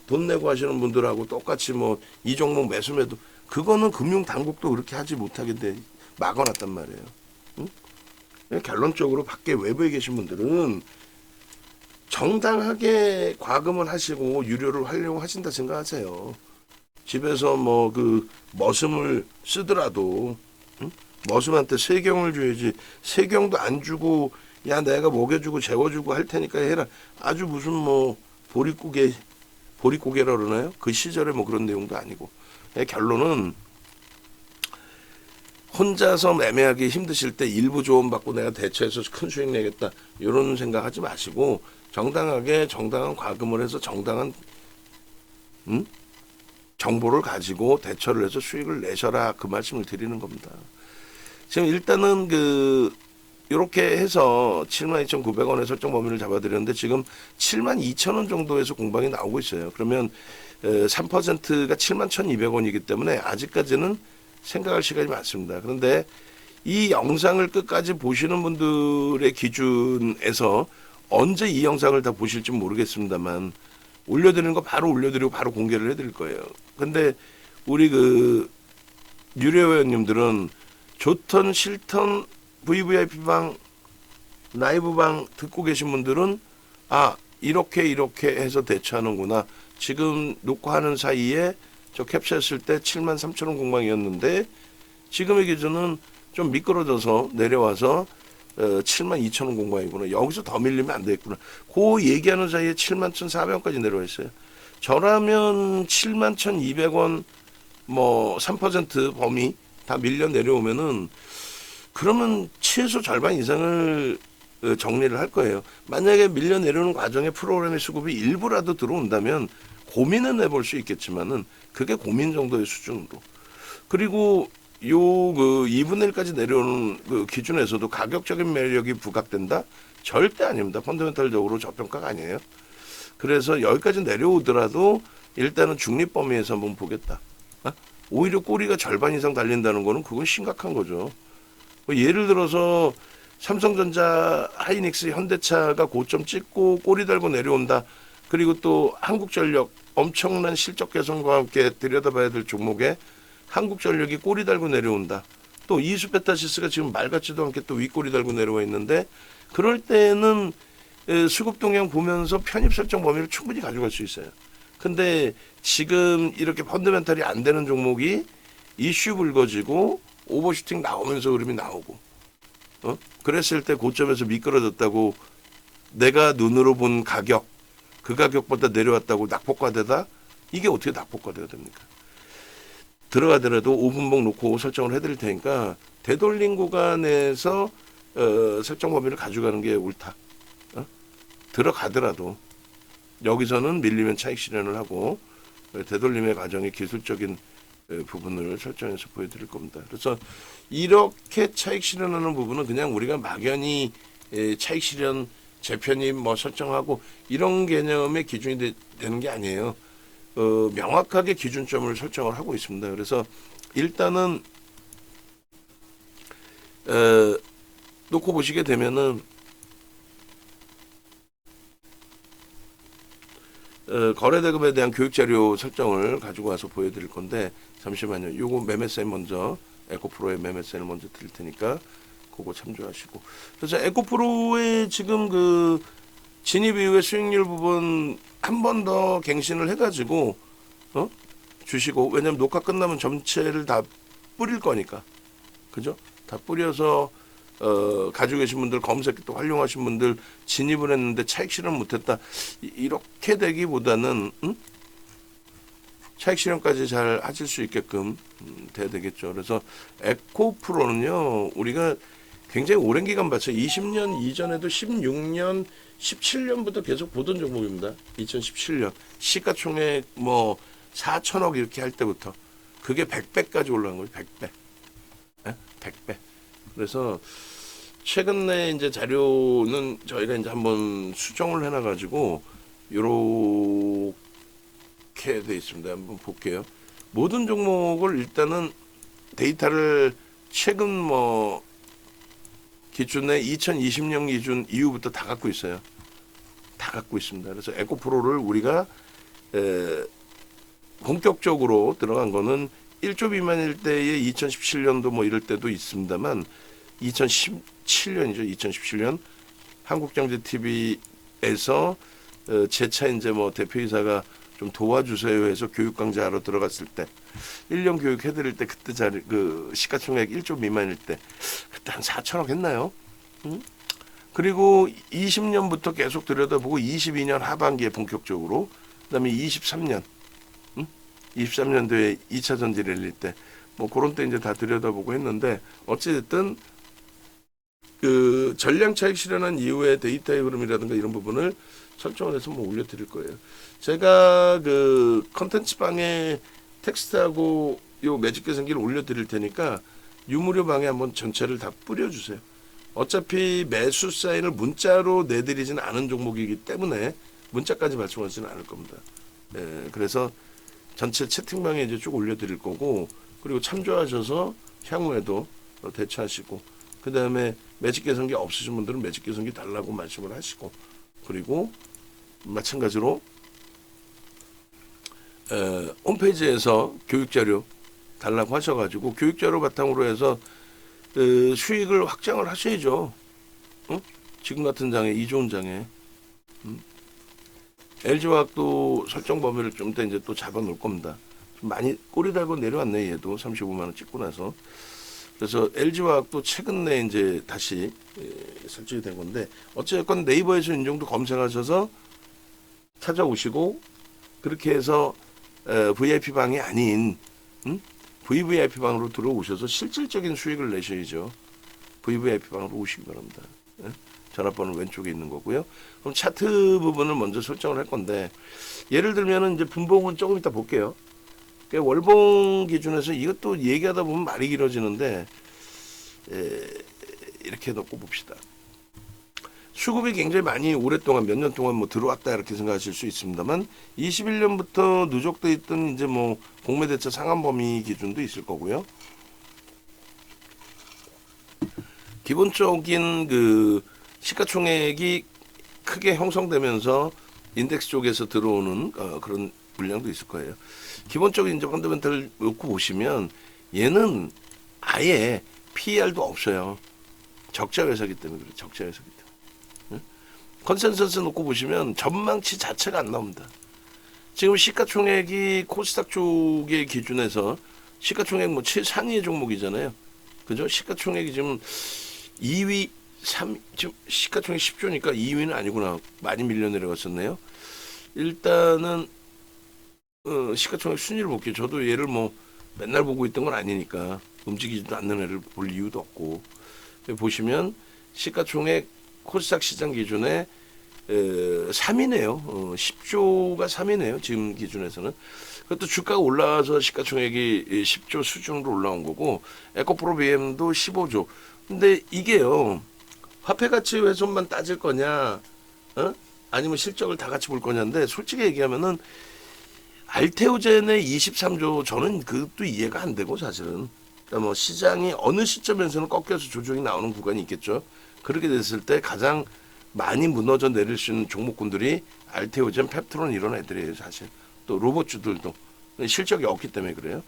돈 내고 하시는 분들하고 똑같이 뭐 이 종목 매수 매도, 그거는 금융 당국도 그렇게 하지 못하게 돼 막아놨단 말이에요. 응? 결론적으로 밖에 외부에 계신 분들은 정당하게 과금을 하시고 유료를 활용하신다 생각하세요. 집에서 뭐 그 머슴을 쓰더라도 응? 머슴한테 세경을 줘야지 세경도 안 주고 야 내가 먹여주고 재워주고 할 테니까 해라. 아주 무슨 뭐 보릿고개라 그러나요? 그 시절에 뭐 그런 내용도 아니고. 결론은 혼자서 매매하기 힘드실 때 일부 조언 받고 내가 대처해서 큰 수익 내겠다 이런 생각하지 마시고 정당하게 정당한 과금을 해서 정당한 정보를 가지고 대처를 해서 수익을 내셔라 그 말씀을 드리는 겁니다. 지금 일단은 이렇게 해서 72,900원의 설정 범위를 잡아드렸는데 지금 72,000원 정도에서 공방이 나오고 있어요. 그러면 3%가 71,200원이기 때문에 아직까지는 생각할 시간이 많습니다. 그런데 이 영상을 끝까지 보시는 분들의 기준에서 언제 이 영상을 다 보실지 모르겠습니다만 올려드리는 거 바로 올려드리고 바로 공개를 해드릴 거예요. 근데 우리 유료 회원님들은 좋던 싫던 VVIP방 라이브방 듣고 계신 분들은 이렇게 해서 대처하는구나. 지금 녹화하는 사이에 저 캡처했을 때 73,000원 공방이었는데 지금의 기준은 좀 미끄러져서 내려와서 72,000원 공방이구나. 여기서 더 밀리면 안 되겠구나. 그 얘기하는 사이에 71,400원까지 내려와 있어요. 저라면 71,200원 뭐 3% 범위 다 밀려 내려오면은 그러면 최소 절반 이상을 정리를 할 거예요. 만약에 밀려 내려오는 과정에 프로그램의 수급이 일부라도 들어온다면 고민은 해볼 수 있겠지만은 그게 고민 정도의 수준으로. 그리고 2분의 1까지 내려오는 그 기준에서도 가격적인 매력이 부각된다? 절대 아닙니다. 펀더멘탈적으로 저평가가 아니에요. 그래서 여기까지 내려오더라도 일단은 중립 범위에서 한번 보겠다. 오히려 꼬리가 절반 이상 달린다는 거는 그건 심각한 거죠. 예를 들어서 삼성전자, 하이닉스, 현대차가 고점 찍고 꼬리 달고 내려온다. 그리고 또 한국전력 엄청난 실적 개선과 함께 들여다봐야 될 종목에 한국전력이 꼬리 달고 내려온다. 또 이수페타시스가 지금 말 같지도 않게 또 윗꼬리 달고 내려와 있는데 그럴 때는 수급 동향 보면서 편입 설정 범위를 충분히 가져갈 수 있어요. 근데 지금 이렇게 펀더멘탈이 안 되는 종목이 이슈 불거지고 오버슈팅 나오면서 흐름이 나오고 그랬을 때 고점에서 미끄러졌다고 내가 눈으로 본 가격 그 가격보다 내려왔다고 낙폭과대다? 이게 어떻게 낙폭과대가 됩니까? 들어가더라도 5분봉 놓고 설정을 해드릴 테니까 되돌림 구간에서 설정 범위를 가져가는 게 옳다. 들어가더라도 여기서는 밀리면 차익 실현을 하고 되돌림의 과정의 기술적인 부분을 설정해서 보여드릴 겁니다. 그래서 이렇게 차익 실현하는 부분은 그냥 우리가 막연히 차익 실현 재편입 뭐 설정하고 이런 개념의 기준이 되는 게 아니에요. 명확하게 기준점을 설정을 하고 있습니다. 그래서 일단은 놓고 보시게 되면은 거래대금에 대한 교육자료 설정을 가지고 와서 보여드릴 건데 잠시만요. 요거 매매세 먼저 에코프로의 매매세를 먼저 드릴 테니까 그거 참조하시고. 그래서 에코프로의 지금 진입 이후에 수익률 부분 한 번 더 갱신을 해가지고 주시고, 왜냐면 녹화 끝나면 전체를 다 뿌릴 거니까, 그죠? 다 뿌려서 가지고 계신 분들, 검색 또 활용하신 분들 진입을 했는데 차익 실현 못했다, 이렇게 되기보다는 차익 실현까지 잘 하실 수 있게끔 돼야 되겠죠. 그래서 에코프로는요, 우리가 굉장히 오랜 기간 봤어요. 20년 이전에도 16년, 17년부터 계속 보던 종목입니다. 2017년 시가총액 뭐 4천억 이렇게 할 때부터 그게 100배까지 올라간 거예요. 100배. 100배. 그래서 최근에 이제 자료는 저희가 이제 한번 수정을 해놔가지고 요렇게 돼 있습니다. 한번 볼게요. 모든 종목을 일단은 데이터를 최근 뭐 기준에 2020년 기준 이후부터 다 갖고 있어요. 다 갖고 있습니다. 그래서 에코프로를 우리가 본격적으로 들어간 거는 1조 미만일 때에 2017년도 뭐 이럴 때도 있습니다만 2017년이죠. 2017년 한국경제TV에서 재차 이제 뭐 대표이사가 좀 도와주세요 해서 교육 강좌하러 들어갔을 때 1년 교육 해드릴 때 그때 그 시가총액 1조 미만일 때 그때 한 4천억 했나요? 응? 그리고 20년부터 계속 들여다보고 22년 하반기에 본격적으로 그다음에 23년 23년도에 2차 전지 랠리 때 뭐 그런 때 이제 다 들여다보고 했는데 어찌됐든 그 전량 차익 실현한 이후의 데이터의 흐름이라든가 이런 부분을 설정을 해서 뭐 올려드릴 거예요. 제가 그 컨텐츠 방에 텍스트하고 요 매직 계산기를 올려드릴 테니까 유무료 방에 한번 전체를 다 뿌려주세요. 어차피 매수 사인을 문자로 내드리지는 않은 종목이기 때문에 문자까지 발송하지는 않을 겁니다. 그래서 전체 채팅방에 이제 쭉 올려드릴 거고 그리고 참조하셔서 향후에도 대처하시고 그 다음에 매직 계산기 없으신 분들은 매직 계산기 달라고 말씀을 하시고 그리고 마찬가지로 홈페이지에서 교육자료 달라고 하셔가지고 교육자료 바탕으로 해서 수익을 확장을 하셔야죠. 지금 같은 장에 이 좋은 장에 LG화학도 설정 범위를 좀 더 이제 또 잡아 놓을 겁니다. 좀 많이 꼬리 달고 내려왔네 얘도 35만 원 찍고 나서. 그래서 LG화학도 최근 내에 이제 다시 설정이 된 건데 어쨌건 네이버에서 이 정도 검색하셔서 찾아오시고 그렇게 해서 VIP 방이 아닌 VVIP 방으로 들어오셔서 실질적인 수익을 내셔야죠. VVIP 방으로 오시기 바랍니다. 전화번호 왼쪽에 있는 거고요. 그럼 차트 부분을 먼저 설정을 할 건데 예를 들면은 이제 분봉은 조금 이따 볼게요. 월봉 기준에서 이것도 얘기하다 보면 말이 길어지는데 이렇게 놓고 봅시다. 수급이 굉장히 많이 오랫동안 몇 년 동안 뭐 들어왔다 이렇게 생각하실 수 있습니다만 21년부터 누적돼 있던 이제 뭐 공매대차 상한 범위 기준도 있을 거고요. 기본적인 그 시가총액이 크게 형성되면서 인덱스 쪽에서 들어오는 그런 물량도 있을 거예요. 기본적인 이제 펀더멘탈을 놓고 보시면 얘는 아예 PER도 없어요. 적자 회사기 때문에 그래요. 적자 회사기 때문에. 컨센서스 놓고 보시면 전망치 자체가 안 나옵니다. 지금 시가총액이 코스닥 쪽의 기준에서 시가총액 뭐 최상위의 종목이잖아요. 그죠? 시가총액이 지금 2위, 지금 시가총액 10조니까 2위는 아니구나. 많이 밀려 내려갔었네요. 일단은 시가총액 순위를 볼게요. 저도 얘를 뭐 맨날 보고 있던 건 아니니까 움직이지도 않는 애를 볼 이유도 없고 보시면 시가총액 코스닥 시장 기준에 3위네요. 10조가 3위네요. 지금 기준에서는. 그것도 주가가 올라와서 시가총액이 10조 수준으로 올라온 거고 에코프로 BM도 15조. 근데 이게요. 화폐가치 훼손만 따질 거냐 아니면 실적을 다 같이 볼 거냐인데 솔직히 얘기하면은 알테오젠의 23조 저는 그것도 이해가 안 되고 사실은 그러니까 뭐 시장이 어느 시점에서는 꺾여서 조정이 나오는 구간이 있겠죠. 그렇게 됐을 때 가장 많이 무너져 내릴 수 있는 종목군들이 알테오젠, 펩트론 이런 애들이에요 사실. 또 로봇주들도 실적이 없기 때문에 그래요.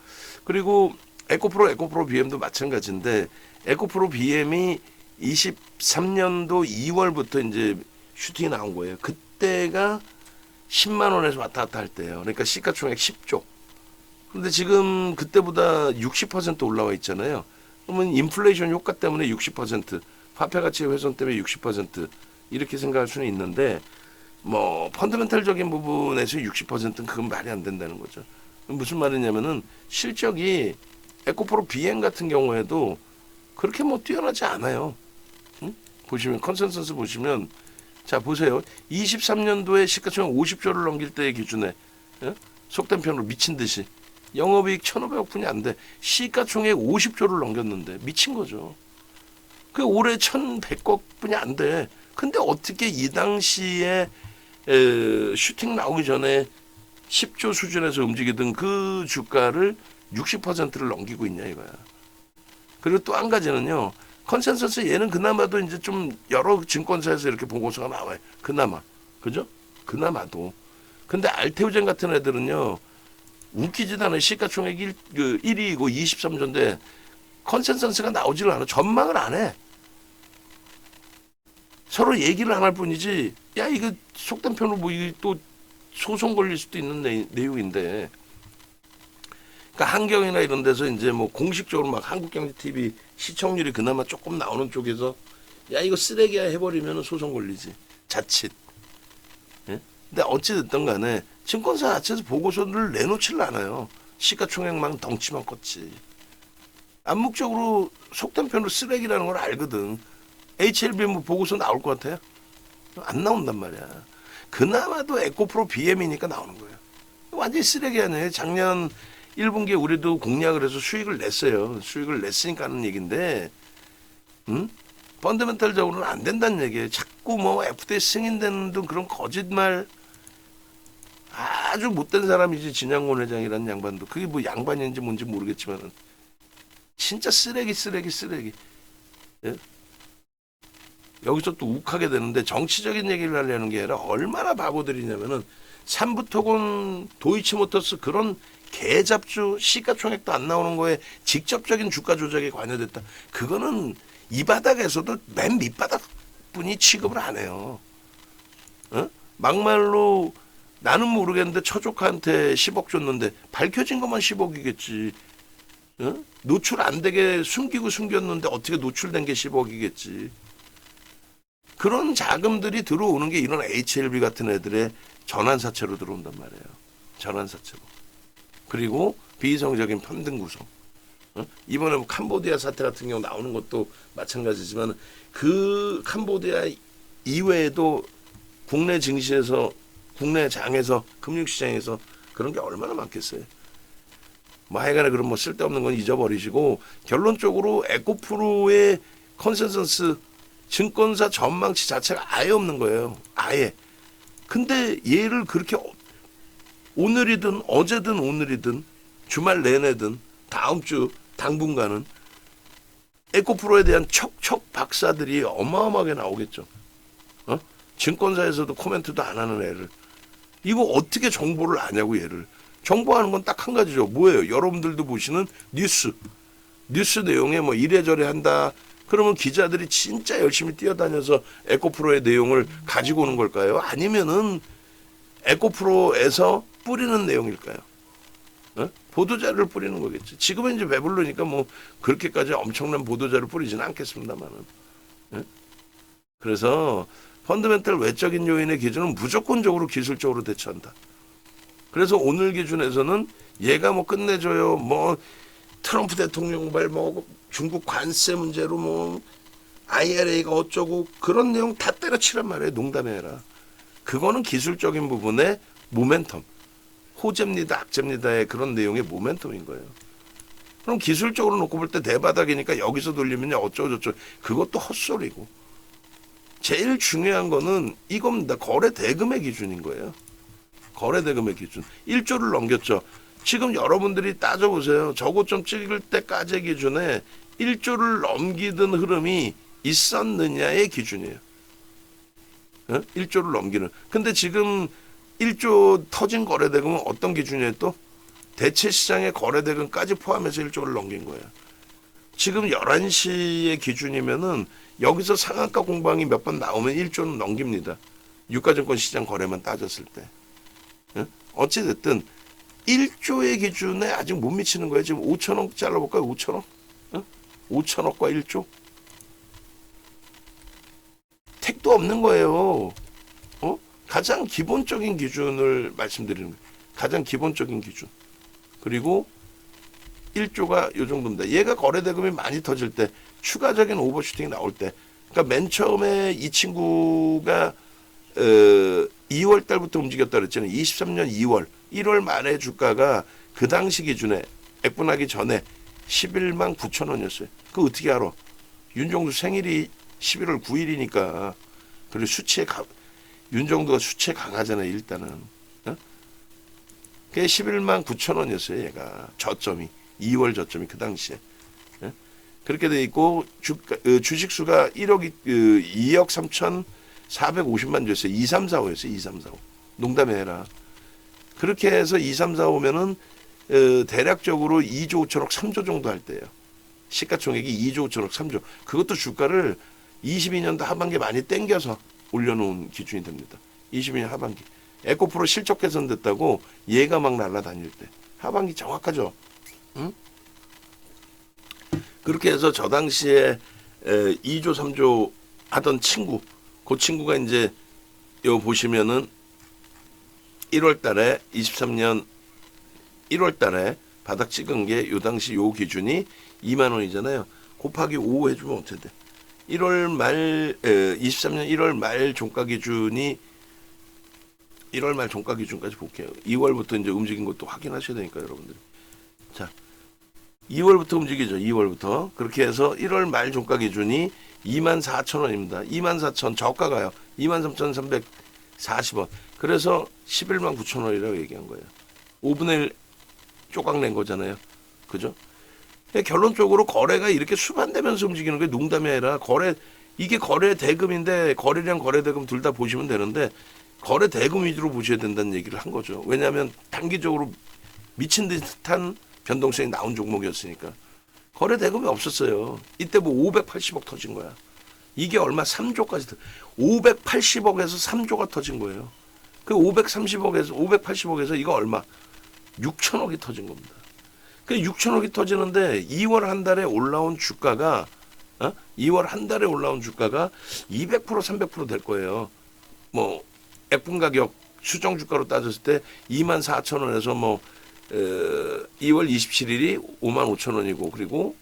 그리고 에코프로 BM도 마찬가지인데 에코프로 BM이 23년도 2월부터 이제 슈팅이 나온 거예요. 그때가 10만 원에서 왔다 갔다 할 때예요. 그러니까 시가총액 10조. 근데 지금 그때보다 60% 올라와 있잖아요. 그러면 인플레이션 효과 때문에 60%, 화폐 가치 훼손 때문에 60% 이렇게 생각할 수는 있는데 뭐 펀더멘탈적인 부분에서 60%는 그건 말이 안 된다는 거죠. 무슨 말이냐면은 실적이 에코프로 BM 같은 경우에도 그렇게 뭐 뛰어나지 않아요. 보시면 컨센서스 보시면 자 보세요. 23년도에 시가총액 50조를 넘길 때의 기준에 속된 편으로 미친 듯이 영업이익 1,500억 분이 안 돼. 시가총액 50조를 넘겼는데 미친 거죠. 그 올해 1,100억 분이 안 돼. 근데 어떻게 이 당시에 슈팅 나오기 전에 10조 수준에서 움직이던 그 주가를 60%를 넘기고 있냐 이거야. 그리고 또 한 가지는요. 컨센서스 얘는 그나마도 이제 좀 여러 증권사에서 이렇게 보고서가 나와요. 그나마. 그죠? 그나마도. 근데 알테오젠 같은 애들은요. 웃기지도 않아요. 시가총액 1위이고 23조인데 컨센서스가 나오지를 않아. 전망을 안 해. 서로 얘기를 안 할 뿐이지. 야, 이거 속된 편으로 뭐 이게 또 소송 걸릴 수도 있는 내용인데. 그러니까 한경이나 이런 데서 이제 뭐 공식적으로 막 한국경제TV 시청률이 그나마 조금 나오는 쪽에서 야, 이거 쓰레기야 해버리면 소송 걸리지. 자칫. 예? 근데 어찌됐든 간에 증권사 자체에서 보고서를 내놓지를 않아요. 시가총액만 덩치만 컸지. 암묵적으로 속된 편으로 쓰레기라는 걸 알거든. HLB 뭐 보고서 나올 것 같아요? 안 나온단 말이야. 그나마도 에코프로 BM이니까 나오는 거예요. 완전히 쓰레기 아니에요. 작년 1분기에 우리도 공략을 해서 수익을 냈어요. 수익을 냈으니까 하는 얘기인데, 펀더멘탈적으로는 안 된다는 얘기예요. 자꾸 뭐 FTA 승인되는 등 그런 거짓말, 아주 못된 사람이지. 진양곤 회장이라는 양반도. 그게 뭐 양반인지 뭔지 모르겠지만 진짜 쓰레기. 예? 여기서 또 욱하게 되는데 정치적인 얘기를 하려는 게 아니라 얼마나 바보들이냐면은 삼부토건 도이치모터스 그런 개잡주 시가총액도 안 나오는 거에 직접적인 주가 조작에 관여됐다. 그거는 이 바닥에서도 맨 밑바닥 분이 취급을 안 해요. 어? 막말로 나는 모르겠는데 처조카한테 10억 줬는데 밝혀진 것만 10억이겠지. 어? 노출 안 되게 숨겼는데 어떻게 노출된 게 10억이겠지. 그런 자금들이 들어오는 게 이런 HLB 같은 애들의 전환사채로 들어온단 말이에요. 전환사채로. 그리고 비이성적인 펀딩 구성. 이번에 뭐 캄보디아 사태 같은 경우 나오는 것도 마찬가지지만 그 캄보디아 이외에도 국내 증시에서 국내 장에서 금융시장에서 그런 게 얼마나 많겠어요. 뭐 하여간에 그런 뭐 쓸데없는 건 잊어버리시고 결론적으로 에코프로의 컨센서스 증권사 전망치 자체가 아예 없는 거예요. 아예. 근데 얘를 그렇게 오늘이든 어제든 오늘이든 주말 내내든 다음 주 당분간은 에코프로에 대한 척척 박사들이 어마어마하게 나오겠죠. 증권사에서도 코멘트도 안 하는 애를. 이거 어떻게 정보를 아냐고 얘를. 정보하는 건 딱 한 가지죠. 뭐예요? 여러분들도 보시는 뉴스 내용에 뭐 이래저래 한다. 그러면 기자들이 진짜 열심히 뛰어다녀서 에코프로의 내용을 가지고 오는 걸까요? 아니면은 에코프로에서 뿌리는 내용일까요? 보도자료를 뿌리는 거겠지. 지금은 이제 배불르니까 뭐 그렇게까지 엄청난 보도자료를 뿌리지는 않겠습니다만은. 그래서 펀더멘탈 외적인 요인의 기준은 무조건적으로 기술적으로 대처한다. 그래서 오늘 기준에서는 얘가 뭐 끝내줘요. 뭐 트럼프 대통령 발 뭐 중국 관세 문제로 뭐 IRA가 어쩌고 그런 내용 다 때려치란 말이에요. 농담이 아니라. 그거는 기술적인 부분의 모멘텀. 호재입니다, 악재입니다의 그런 내용의 모멘텀인 거예요. 그럼 기술적으로 놓고 볼 때 대바닥이니까 여기서 돌리면 어쩌고저쩌고 그것도 헛소리고. 제일 중요한 거는 이겁니다. 거래 대금의 기준인 거예요. 거래 대금의 기준. 1조를 넘겼죠. 지금 여러분들이 따져보세요. 저고점 찍을 때까지의 기준에 1조를 넘기던 흐름이 있었느냐의 기준이에요. 1조를 넘기는. 근데 지금 1조 터진 거래대금은 어떤 기준이에요 또? 대체시장의 거래대금까지 포함해서 1조를 넘긴 거예요. 지금 11시의 기준이면은 여기서 상한가 공방이 몇 번 나오면 1조는 넘깁니다. 유가증권 시장 거래만 따졌을 때. 어찌됐든 1조의 기준에 아직 못 미치는 거예요. 지금 5천억 잘라볼까요? 5천억? 5천억과 1조? 택도 없는 거예요. 가장 기본적인 기준을 말씀드리는 거예요. 가장 기본적인 기준. 그리고 1조가 이 정도입니다. 얘가 거래대금이 많이 터질 때, 추가적인 오버슈팅이 나올 때, 그러니까 맨 처음에 이 친구가 2월 달부터 움직였다 그랬잖아요. 23년 2월, 1월 말에 주가가 그 당시 기준에 액분하기 전에 11만 9천 원이었어요. 그거 어떻게 알아? 윤종수 생일이 11월 9일이니까. 그리고 윤종도가 수치에 강하잖아요, 일단은. 그게 11만 9천 원이었어요, 얘가. 저점이. 2월 저점이 그 당시에. 그렇게 돼 있고, 주식수가 2억 3,450만 주였어요. 2, 3, 4, 5였어요, 2, 3, 4, 5. 농담이 아니라. 그렇게 해서 2, 3, 4, 5면은 대략적으로 2조 5천억 3조 정도 할 때예요. 시가총액이 2조 5천억 3조. 그것도 주가를 22년도 하반기에 많이 땡겨서 올려놓은 기준이 됩니다. 22년 하반기. 에코프로 실적 개선됐다고 얘가 막 날아다닐 때. 하반기 정확하죠. 응? 그렇게 해서 저 당시에 2조 3조 하던 친구, 그 친구가 이제 요 보시면은 1월 달에 23년 1월 달에 바닥 찍은 게 요 당시 요 기준이 2만 원이잖아요. 곱하기 5 해주면 어떻게 돼? 1월 말 23년 1월 말 종가 기준이 1월 말 종가 기준까지 볼게요. 2월부터 이제 움직인 것도 확인하셔야 되니까 여러분들이. 자, 2월부터 움직이죠. 2월부터. 그렇게 해서 1월 말 종가 기준이 24,000원입니다. 24,000 저가가요. 23,340원. 그래서 11만 9천원이라고 얘기한 거예요. 5분의 1 조각낸 거잖아요. 그죠? 결론적으로 거래가 이렇게 수반되면서 움직이는 게 농담이 아니라 이게 거래 대금인데 거래량 거래 대금 둘 다 보시면 되는데 거래 대금 위주로 보셔야 된다는 얘기를 한 거죠. 왜냐하면 단기적으로 미친 듯한 변동성이 나온 종목이었으니까. 거래 대금이 없었어요. 이때 뭐 580억 터진 거야. 이게 얼마? 3조까지 580억에서 3조가 터진 거예요. 그 580억에서 이거 얼마? 6천억이 터진 겁니다. 그 6천억이 터지는데 2월 한 달에 올라온 주가가 2월 한 달에 올라온 주가가 200% 300% 될 거예요. 뭐 액분 가격 수정 주가로 따졌을 때 24,000원에서 뭐 2월 27일이 55,000원이고 그리고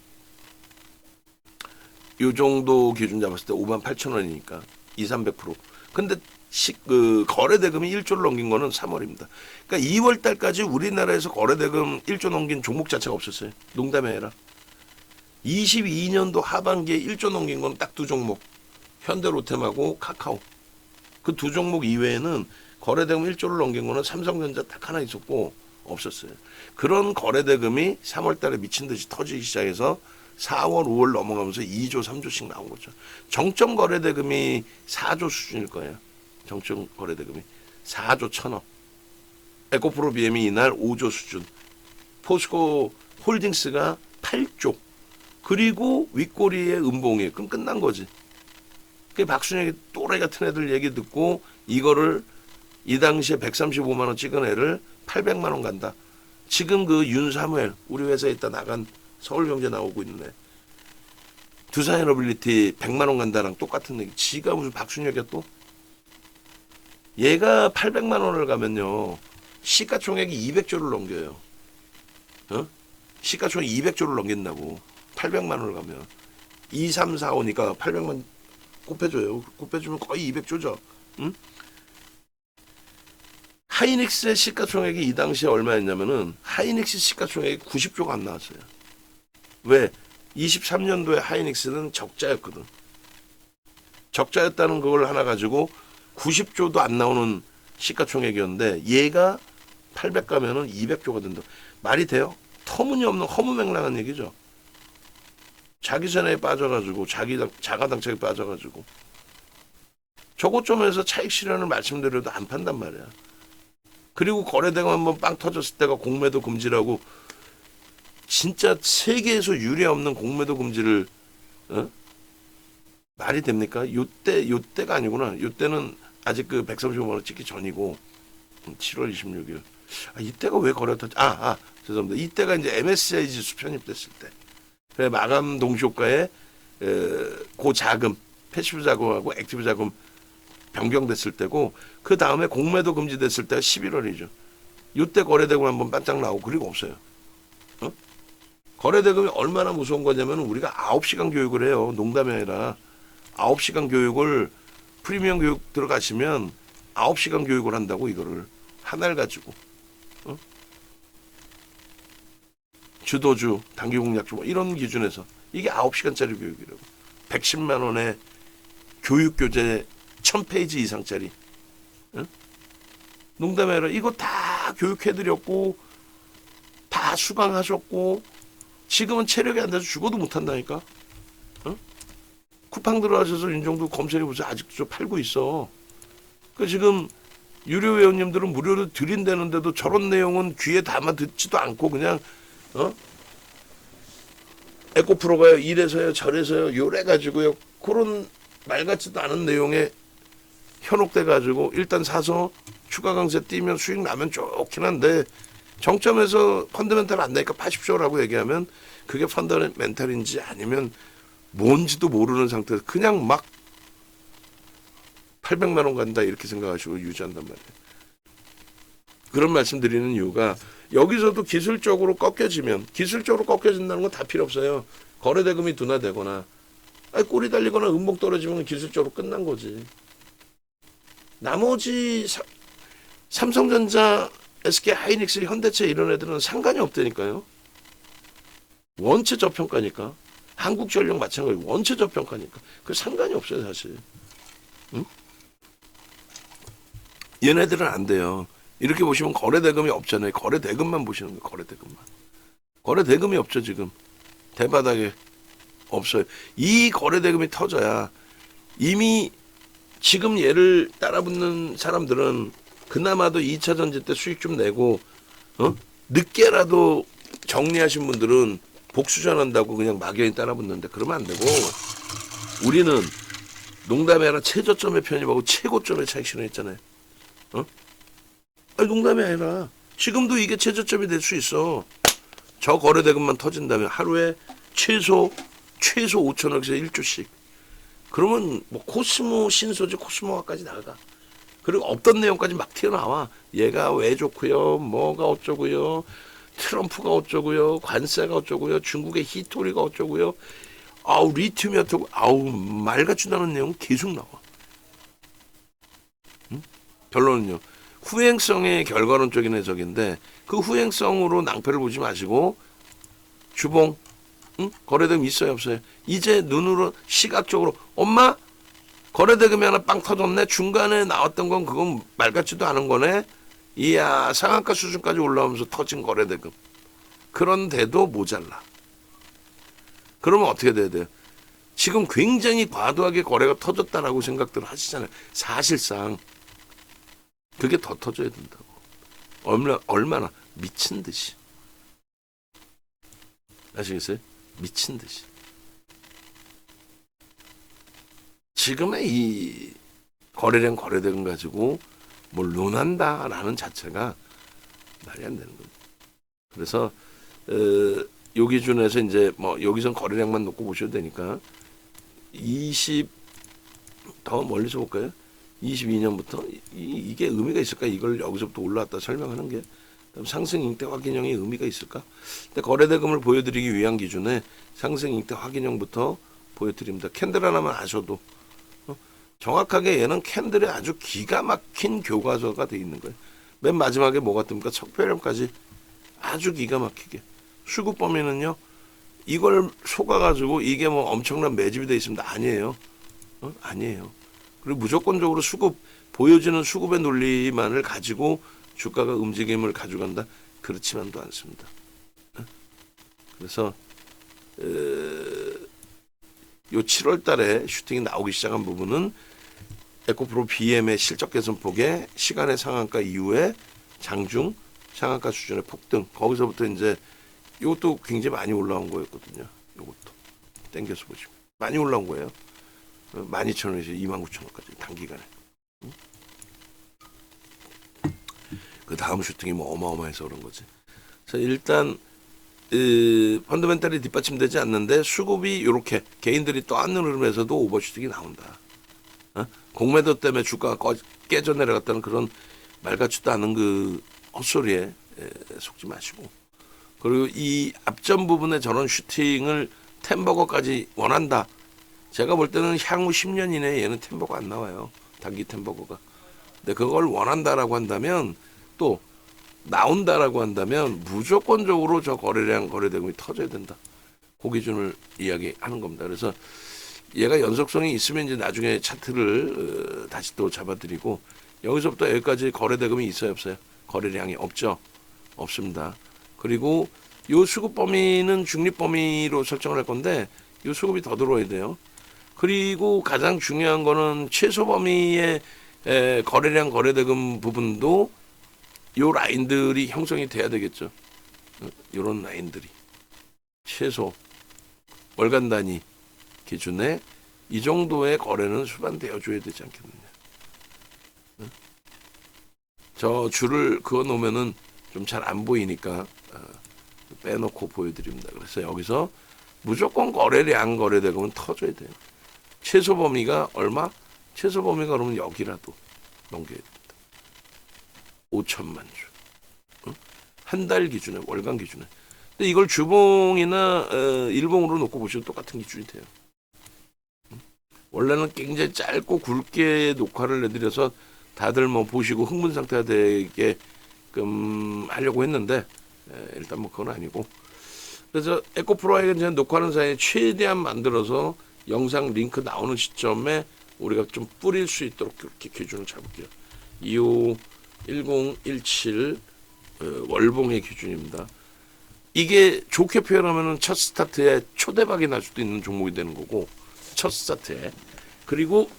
요 정도 기준 잡았을 때 58,000원이니까 200~300%. 근데 거래 대금이 1조를 넘긴 거는 3월입니다. 그러니까 2월 달까지 우리나라에서 거래 대금 1조 넘긴 종목 자체가 없었어요. 농담이 아니라. 22년도 하반기에 1조 넘긴 건 딱 두 종목. 현대로템하고 카카오. 그 두 종목 이외에는 거래 대금 1조를 넘긴 거는 삼성전자 딱 하나 있었고 없었어요. 그런 거래 대금이 3월 달에 미친 듯이 터지기 시작해서 4월, 5월 넘어가면서 2조, 3조씩 나온 거죠. 정점 거래 대금이 4조 수준일 거예요. 정점 거래 대금이 4조 1천억. 에코프로 BM이 이날 5조 수준. 포스코 홀딩스가 8조. 그리고 윗꼬리에 음봉이. 그럼 끝난 거지. 그 박순혁이 또래 같은 애들 얘기 듣고 이거를 이 당시에 135만 원 찍은 애를 800만 원 간다. 지금 그 윤사무엘 우리 회사에 있다 나간 서울경제 나오고 있는 애. 두산에너빌리티 100만 원 간다랑 똑같은 얘기. 지가 무슨 박순혁이야 또? 얘가 800만 원을 가면요. 시가총액이 200조를 넘겨요. 시가총액 200조를 넘긴다고. 800만 원을 가면. 2, 3, 4, 5니까 800만 곱해줘요. 곱해주면 거의 200조죠. 응? 하이닉스의 시가총액이 이 당시에 얼마였냐면은 하이닉스 시가총액이 90조가 안 나왔어요. 왜? 23년도에 하이닉스는 적자였거든. 적자였다는 걸 하나 가지고 90조도 안 나오는 시가총액이었는데 얘가 800 가면은 200조가 된다. 말이 돼요? 터무니없는 허무맹랑한 얘기죠. 자기 전에 빠져가지고 자가당착에 빠져가지고 저것 좀 해서 차익 실현을 말씀드려도 안 판단 말이야. 그리고 거래대금 한번 빵 터졌을 때가 공매도 금지라고 진짜 세계에서 유례 없는 공매도 금지를 말이 됩니까? 요때가 아니구나. 요때는 아직 그 135만 원 찍기 전이고 7월 26일. 이때가 왜 거래 터지? 죄송합니다. 이때가 이제 MSCI 지수 편입됐을 때. 그래 마감 동시효과에 그 자금, 패시브 자금하고 액티브 자금 변경됐을 때고 그 다음에 공매도 금지됐을 때가 11월이죠. 이때 거래대금 한번 반짝 나오고 그리고 없어요. 거래대금이 얼마나 무서운 거냐면 우리가 9시간 교육을 해요. 농담이 아니라 9시간 교육을 프리미엄 교육 들어가시면 9시간 교육을 한다고 이거를 하나를 가지고 주도주, 단기공략주 뭐 이런 기준에서 이게 9시간짜리 교육이라고. 110만 원에 교육교재 1000페이지 이상짜리. 농담이 아니라 이거 다 교육해드렸고 다 수강하셨고 지금은 체력이 안 돼서 죽어도 못한다니까. 쿠팡 들어가셔서 윤정도 검색해보세요. 아직도 팔고 있어. 그 지금 유료 회원님들은 무료로 드린다는데도 저런 내용은 귀에 담아 듣지도 않고 그냥 에코프로가요 이래서요 저래서요 요래 가지고요 그런 말 같지도 않은 내용에 현혹돼 가지고 일단 사서 추가 강세 뛰면 수익 나면 좋긴 한데 정점에서 펀더멘탈 안 되니까 파십시오라고 얘기하면 그게 펀더멘탈인지 아니면 뭔지도 모르는 상태에서 그냥 막 800만 원 간다 이렇게 생각하시고 유지한단 말이에요. 그런 말씀 드리는 이유가 여기서도 기술적으로 꺾여진다는 건 다 필요 없어요. 거래대금이 둔화되거나 꼬리 달리거나 음봉 떨어지면 기술적으로 끝난 거지. 나머지 삼성전자, SK하이닉스, 현대차 이런 애들은 상관이 없다니까요. 원체 저평가니까. 한국전력 마찬가지 원체 저평가니까. 그 상관이 없어요 사실. 응? 얘네들은 안 돼요. 이렇게 보시면 거래대금이 없잖아요. 거래대금만 보시는 거예요. 거래대금만. 거래대금이 없죠 지금. 대바닥에 없어요. 이 거래대금이 터져야 이미 지금 얘를 따라붙는 사람들은 그나마도 2차 전지 때 수익 좀 내고 늦게라도 정리하신 분들은 복수전한다고 그냥 막연히 따라붙는데 그러면 안 되고 우리는 농담이 아니라 최저점에 편입하고 최고점에 차익 실현했잖아요. 아니 농담이 아니라 지금도 이게 최저점이 될 수 있어. 저 거래대금만 터진다면 하루에 최소 5천억에서 1조씩. 그러면 뭐 코스모 신소재 코스모화까지 나가. 그리고 없던 내용까지 막 튀어나와. 얘가 왜 좋고요, 뭐가 어쩌고요, 트럼프가 어쩌고요, 관세가 어쩌고요, 중국의 히토리가 어쩌고요, 아우 리튬이 어쩌고, 아우 말 같지도 않은 내용 계속 나와. 응? 결론은요. 후행성의 결과론적인 해석인데 그 후행성으로 낭패를 보지 마시고 주봉 거래대금 있어요 없어요? 이제 눈으로 시각적으로 엄마 거래대금이 하나 빵 터졌네. 중간에 나왔던 건 그건 말 같지도 않은 거네. 이야 상한가 수준까지 올라오면서 터진 거래대금. 그런데도 모자라. 그러면 어떻게 돼야 돼요? 지금 굉장히 과도하게 거래가 터졌다라고 생각들 하시잖아요. 사실상 그게 더 터져야 된다고. 얼마나 미친 듯이. 아시겠어요? 미친 듯이. 지금의 이 거래량 거래대금 가지고 뭘 논한다라는 자체가 말이 안 되는 겁니다. 그래서 요 기준에서 이제 뭐 여기선 거래량만 놓고 보셔도 되니까 더 멀리서 볼까요? 22년부터 이게 의미가 있을까? 이걸 여기서부터 올라왔다 설명하는 게 상승 잉태 확인형의 의미가 있을까? 근데 거래대금을 보여드리기 위한 기준에 상승 잉태 확인형부터 보여드립니다. 캔들 하나만 아셔도 정확하게 얘는 캔들에 아주 기가 막힌 교과서가 돼 있는 거예요. 맨 마지막에 뭐가 뜹니까? 척표량까지 아주 기가 막히게. 수급 범위는요. 이걸 속아가지고 이게 뭐 엄청난 매집이 돼 있습니다. 아니에요. 아니에요. 그리고 무조건적으로 보여지는 수급의 논리만을 가지고 주가가 움직임을 가져간다? 그렇지만도 않습니다. 그래서 요 7월 달에 슈팅이 나오기 시작한 부분은 에코프로 BM의 실적 개선폭의 시간의 상한가 이후에 장중 상한가 수준의 폭등. 거기서부터 이제 이것도 굉장히 많이 올라온 거였거든요. 이것도 땡겨서 보시면 많이 올라온 거예요. 12,000원에서 29,000원까지 단기간에. 그 다음 슈팅이 뭐 어마어마해서 그런 거지. 그래서 일단 펀더멘탈이 뒷받침되지 않는데 수급이 이렇게 개인들이 떠안는 흐름에서도 오버슈팅이 나온다. 공매도 때문에 주가가 깨져 내려갔다는 그런 말 같지도 않은 그 헛소리에 속지 마시고. 그리고 이 앞전 부분에 저런 슈팅을 템버거까지 원한다. 제가 볼 때는 향후 10년 이내에 얘는 템버거 안 나와요. 단기 템버거가. 근데 그걸 원한다라고 한다면 또 나온다라고 한다면 무조건적으로 저 거래량 거래대금이 터져야 된다. 그 기준을 이야기하는 겁니다. 그래서 얘가 연속성이 있으면 이제 나중에 차트를 다시 또 잡아드리고 여기서부터 여기까지 거래대금이 있어요 없어요? 거래량이 없죠. 없습니다. 그리고 요 수급 범위는 중립 범위로 설정을 할 건데 요 수급이 더 들어와야 돼요. 그리고 가장 중요한 거는 최소 범위의 거래량 거래대금 부분도 요 라인들이 형성이 돼야 되겠죠. 요런 라인들이 최소 월간 단위 기준에 이 정도의 거래는 수반되어 줘야 되지 않겠느냐. 저 줄을 그어 놓으면은 좀 잘 안 보이니까 빼놓고 보여드립니다. 그래서 여기서 무조건 거래량 거래대금은 터져야 돼요. 최소 범위가 얼마? 최소 범위가 그러면 여기라도 넘겨야 된다. 5천만 주. 한 달 기준에, 월간 기준에. 근데 이걸 주봉이나 일봉으로 놓고 보시면 똑같은 기준이 돼요. 원래는 굉장히 짧고 굵게 녹화를 내드려서 다들 뭐 보시고 흥분 상태가 되게 하려고 했는데 일단 뭐 그건 아니고, 그래서 에코프로가 이제 녹화하는 사이에 최대한 만들어서 영상 링크 나오는 시점에 우리가 좀 뿌릴 수 있도록 그렇게 기준을 잡을게요. 25 1017 월봉의 기준입니다. 이게 좋게 표현하면은 첫 스타트에 초대박이 날 수도 있는 종목이 되는 거고, 첫 스타트에. 그리고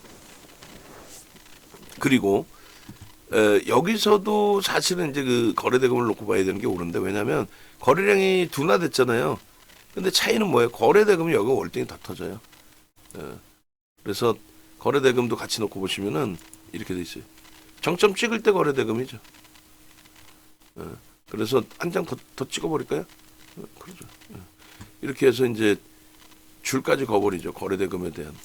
여기서도 사실은 이제 그 거래대금을 놓고 봐야 되는 게 옳은데, 왜냐면 거래량이 둔화됐잖아요. 근데 차이는 뭐예요? 거래대금이 여기 월등히 더 터져요. 그래서 거래대금도 같이 놓고 보시면은 이렇게 돼 있어요. 정점 찍을 때 거래대금이죠. 그래서 한 장 더 찍어버릴까요? 그러죠. 이렇게 해서 이제 줄까지 거버리죠. 거래대금에 대한.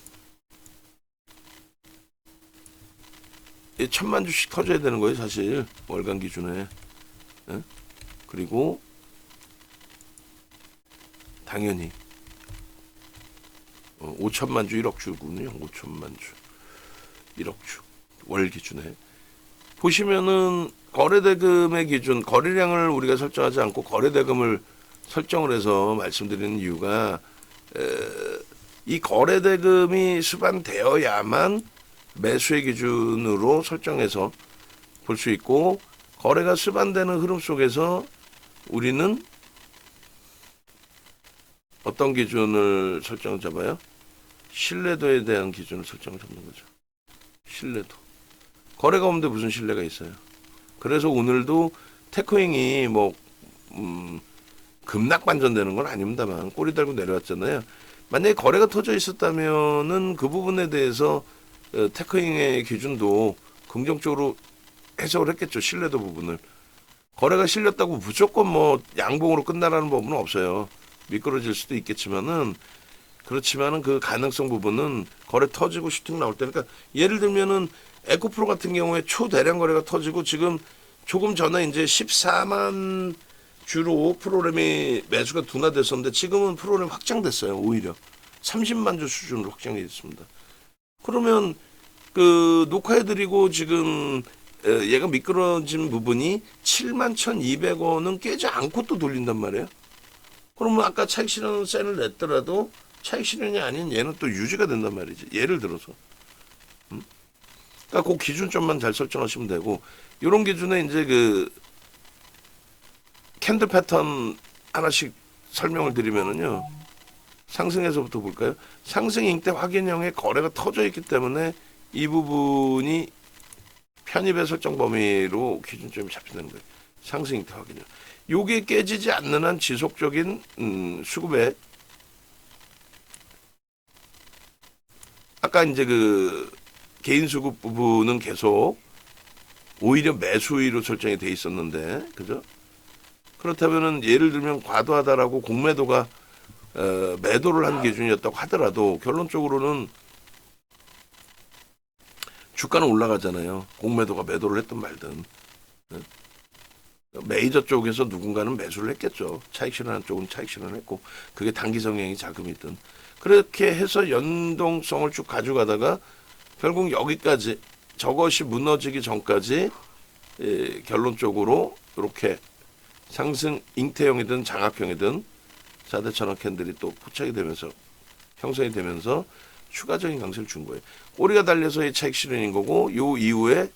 1,000만 주씩 터져야 되는 거예요, 사실. 월간 기준에. 그리고 당연히 5천만 주 1억 주군요. 5천만 주 1억 주 월 기준에. 보시면은 거래대금의 기준, 거래량을 우리가 설정하지 않고 거래대금을 설정을 해서 말씀드리는 이유가, 이 거래대금이 수반되어야만 매수의 기준으로 설정해서 볼 수 있고, 거래가 수반되는 흐름 속에서 우리는 어떤 기준을 설정을 잡아요? 신뢰도에 대한 기준을 설정을 잡는 거죠. 신뢰도. 거래가 없는데 무슨 신뢰가 있어요? 그래서 오늘도 테크윙이 뭐 급락 반전되는 건 아닙니다만 꼬리 달고 내려왔잖아요. 만약에 거래가 터져 있었다면은 그 부분에 대해서 테크윙의 기준도 긍정적으로 해석을 했겠죠. 신뢰도 부분을. 거래가 실렸다고 무조건 뭐 양봉으로 끝나라는 법은 없어요. 미끄러질 수도 있겠지만은, 그렇지만은 그 가능성 부분은 거래 터지고 슈팅 나올 때, 그러니까 예를 들면은 에코프로 같은 경우에 초대량 거래가 터지고 지금 조금 전에 이제 14만 주로 프로그램이 매수가 둔화됐었는데 지금은 프로그램 확장됐어요. 오히려 30만 주 수준으로 확장이 됐습니다. 그러면 그 녹화해드리고 지금 얘가 미끄러진 부분이 7만 1,200원은 깨지 않고 또 돌린단 말이에요. 그러면 아까 차익 실현 셀을 냈더라도 차익 실현이 아닌 얘는 또 유지가 된단 말이지. 예를 들어서. 그러니까 그 기준점만 잘 설정하시면 되고, 이런 기준에 이제 그 캔들 패턴 하나씩 설명을 드리면은요. 상승에서부터 볼까요? 상승 때 확인형의 거래가 터져 있기 때문에 이 부분이 편입의 설정 범위로 기준점이 잡힌다는 거예요. 상승 때 확인형. 요게 깨지지 않는 한 지속적인 수급에, 아까 이제 그 개인 수급 부분은 계속 오히려 매수위로 설정이 돼 있었는데, 그죠? 그렇다면은 예를 들면 과도하다라고 공매도가 매도를 한 기준이었다고 하더라도 결론적으로는 주가는 올라가잖아요. 공매도가 매도를 했든 말든. 메이저 쪽에서 누군가는 매수를 했겠죠. 차익 실현한 쪽은 차익 실현했고, 그게 단기 성향이 자금이든. 그렇게 해서 연동성을 쭉 가져가다가 결국 여기까지, 저것이 무너지기 전까지 결론적으로 이렇게 상승 잉태형이든 장합형이든 4대 천원 캔들이 또 포착이 되면서 형성이 되면서 추가적인 강세를 준 거예요. 꼬리가 달려서의 차익 실현인 거고, 요 이후에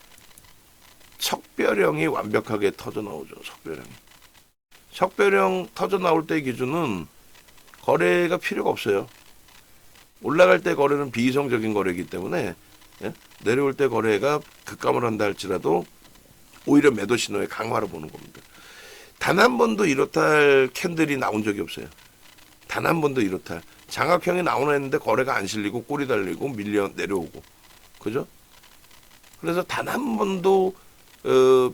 석별형이 완벽하게 터져 나오죠. 석별형이. 석별형 터져 나올 때 기준은 거래가 필요가 없어요. 올라갈 때 거래는 비이성적인 거래이기 때문에, 내려올 때 거래가 급감을 한다 할지라도 오히려 매도 신호의 강화로 보는 겁니다. 단 한 번도 이렇다 할 캔들이 나온 적이 없어요. 단 한 번도 이렇다. 장악형이 나오나 했는데 거래가 안 실리고 꼬리 달리고 밀려 내려오고. 그죠? 그래서 단 한 번도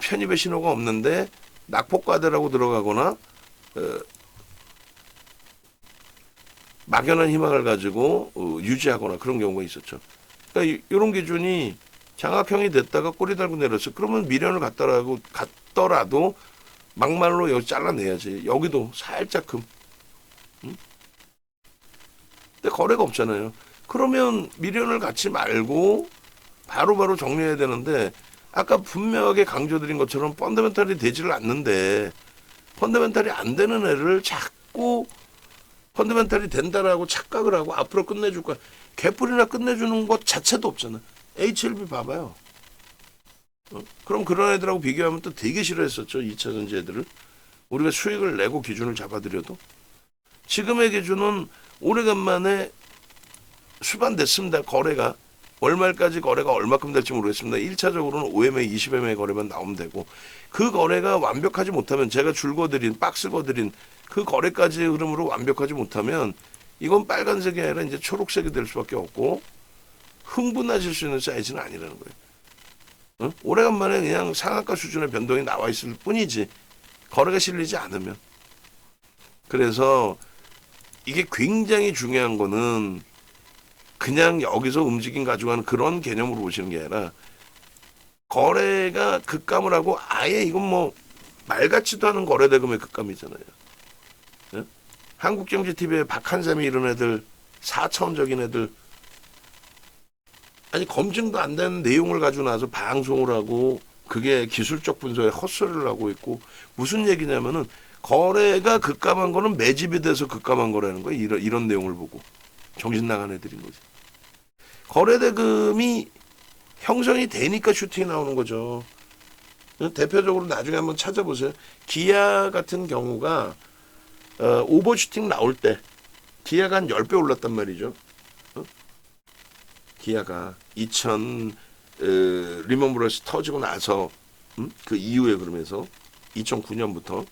편입의 신호가 없는데 낙폭과대라고 들어가거나 막연한 희망을 가지고 유지하거나 그런 경우가 있었죠. 그러니까 이런 기준이 장악형이 됐다가 꼬리 달고 내렸어. 그러면 미련을 갖더라도 막말로 여기 잘라내야지. 여기도 살짝금. 응? 근데 거래가 없잖아요. 그러면 미련을 갖지 말고 바로바로 정리해야 되는데 아까 분명하게 강조드린 것처럼 펀더멘탈이 되지를 않는데 펀더멘탈이 안 되는 애를 자꾸 펀더멘탈이 된다라고 착각을 하고 앞으로 끝내줄 거야. 개뿔이나 끝내주는 것 자체도 없잖아. HLB 봐봐요. 그럼 그런 애들하고 비교하면 또 되게 싫어했었죠. 2차전지 애들을. 우리가 수익을 내고 기준을 잡아드려도. 지금의 기준은 오래간만에 수반됐습니다. 거래가. 월말까지 거래가 얼마큼 될지 모르겠습니다. 1차적으로는 5MA, 20MA 거래만 나오면 되고 그 거래가 완벽하지 못하면 제가 줄거드린 박스 거드린 그 거래까지의 흐름으로 완벽하지 못하면 이건 빨간색이 아니라 이제 초록색이 될 수밖에 없고 흥분하실 수 있는 사이즈는 아니라는 거예요. 응? 오래간만에 그냥 상한가 수준의 변동이 나와 있을 뿐이지 거래가 실리지 않으면. 그래서 이게 굉장히 중요한 거는 그냥 여기서 움직임 가져가는 그런 개념으로 보시는 게 아니라 거래가 급감을 하고 아예 이건 뭐 말 같지도 않은 거래 대금의 급감이잖아요. 예? 한국경제TV에 박한삼이 이런 애들 4차원적인 애들 아니 검증도 안 되는 내용을 가지고 나서 방송을 하고 그게 기술적 분석에 헛소리를 하고 있고 무슨 얘기냐면은 거래가 급감한 거는 매집이 돼서 급감한 거라는 거예요. 이런 내용을 보고 정신 나간 애들인 거지. 거래대금이 형성이 되니까 슈팅이 나오는 거죠. 대표적으로 나중에 한번 찾아보세요. 기아 같은 경우가 오버슈팅 나올 때 기아가 한 10배 올랐단 말이죠. 기아가 2000 리먼 브러스 터지고 나서 그 이후에 그러면서 2009년부터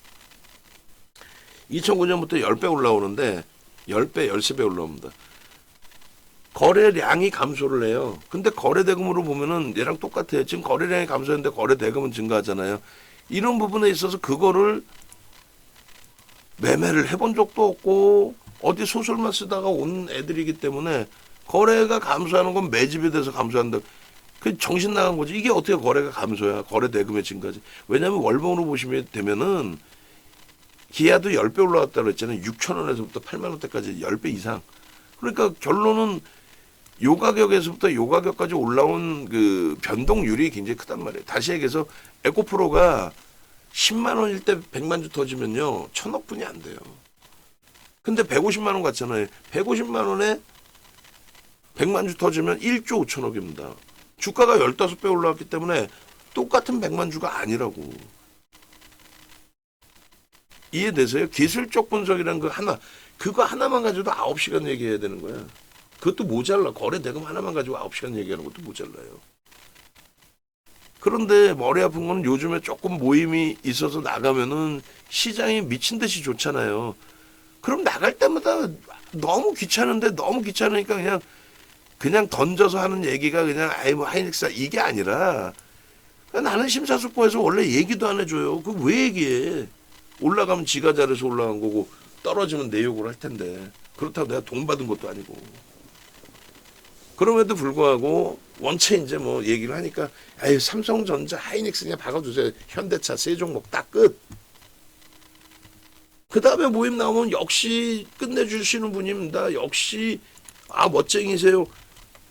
10배 올라오는데 10배, 13배 올라옵니다. 거래량이 감소를 해요. 근데 거래대금으로 보면은 얘랑 똑같아요. 지금 거래량이 감소했는데 거래대금은 증가하잖아요. 이런 부분에 있어서 그거를 매매를 해본 적도 없고 어디 소설만 쓰다가 온 애들이기 때문에 거래가 감소하는 건 매집이 돼서 감소한다. 그 정신 나간 거지. 이게 어떻게 거래가 감소야. 거래대금의 증가지. 왜냐하면 월봉으로 보시면 되면은 기아도 10배 올라왔다고 그랬잖아요. 6,000원에서부터 8만 원대까지 10배 이상. 그러니까 결론은 요 가격에서부터 요 가격까지 올라온 그 변동률이 굉장히 크단 말이에요. 다시 얘기해서 에코프로가 10만 원일 때 100만 주 터지면요. 1,000억 분이 안 돼요. 근데 150만 원 같잖아요. 150만 원에 100만 주 터지면 1조 5천억입니다. 주가가 15배 올라왔기 때문에 똑같은 100만 주가 아니라고. 이해되세요? 기술적 분석이란 그거 하나만 가지고도 9시간 얘기해야 되는 거야. 그것도 모자라. 거래 대금 하나만 가지고 9시간 얘기하는 것도 모자라요. 그런데 머리 아픈 거는 요즘에 조금 모임이 있어서 나가면은 시장이 미친 듯이 좋잖아요. 그럼 나갈 때마다 너무 귀찮은데 너무 귀찮으니까 그냥 던져서 하는 얘기가 그냥 아이 뭐 하이닉스 이게 아니라 나는 심사숙고해서 원래 얘기도 안 해줘요. 그 왜 얘기해? 올라가면 지가 잘해서 올라간 거고 떨어지면 내 욕을 할 텐데 그렇다고 내가 돈 받은 것도 아니고. 그럼에도 불구하고 원체 이제 뭐 얘기를 하니까 아유 삼성전자 하이닉스 그냥 박아주세요. 현대차 세 종목 딱 끝. 그 다음에 모임 나오면 역시 끝내주시는 분입니다. 역시 멋쟁이세요.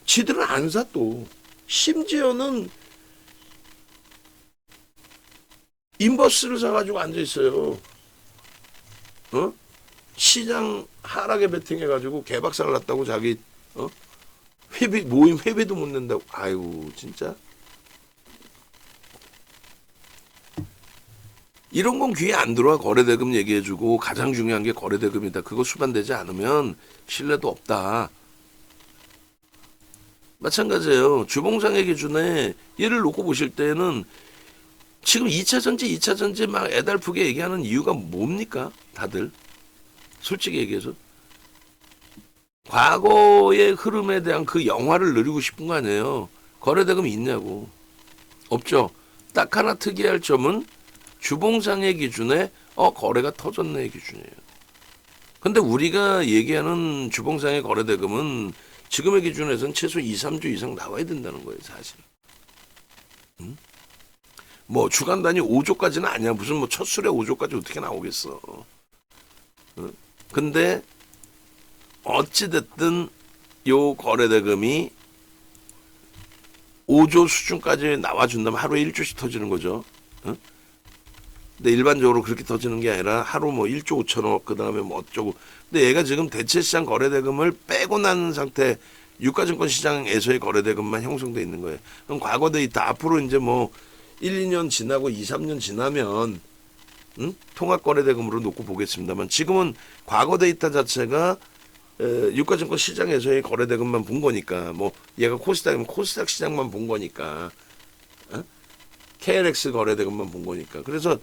지들은 안 사 또. 심지어는 인버스를 사가지고 앉아있어요. 시장 하락에 베팅해가지고 개박살 났다고 자기 모임 회비도 못 낸다고. 아이고 진짜. 이런 건 귀에 안 들어와. 거래대금 얘기해주고 가장 중요한 게 거래대금이다. 그거 수반되지 않으면 신뢰도 없다. 마찬가지예요. 주봉상의 기준에 얘를 놓고 보실 때는 지금 2차 전지, 2차 전지 막 애달프게 얘기하는 이유가 뭡니까? 다들. 솔직히 얘기해서. 과거의 흐름에 대한 그 영화를 누리고 싶은 거 아니에요. 거래대금이 있냐고. 없죠. 딱 하나 특이할 점은 주봉상의 기준에 거래가 터졌네의 기준이에요. 근데 우리가 얘기하는 주봉상의 거래대금은 지금의 기준에서는 최소 2, 3주 이상 나와야 된다는 거예요, 사실. 응? 뭐 주간 단위 5조까지는 아니야. 무슨 뭐 첫 술에 5조까지 어떻게 나오겠어. 응? 근데 어찌됐든 요 거래대금이 5조 수준까지 나와준다면 하루에 1조씩 터지는 거죠. 응? 근데 일반적으로 그렇게 터지는 게 아니라 하루 뭐 1조 5천억 그 다음에 뭐 어쩌고. 근데 얘가 지금 대체시장 거래대금을 빼고 난 상태 유가증권 시장에서의 거래대금만 형성돼 있는 거예요. 그럼 과거 데이터 앞으로 이제 뭐 1, 2년 지나고 2, 3년 지나면 통합거래대금으로 놓고 보겠습니다만 지금은 과거 데이터 자체가 유가증권 시장에서의 거래대금만 본 거니까 뭐 얘가 코스닥이면 코스닥 시장만 본 거니까 KLX 거래대금만 본 거니까 그래서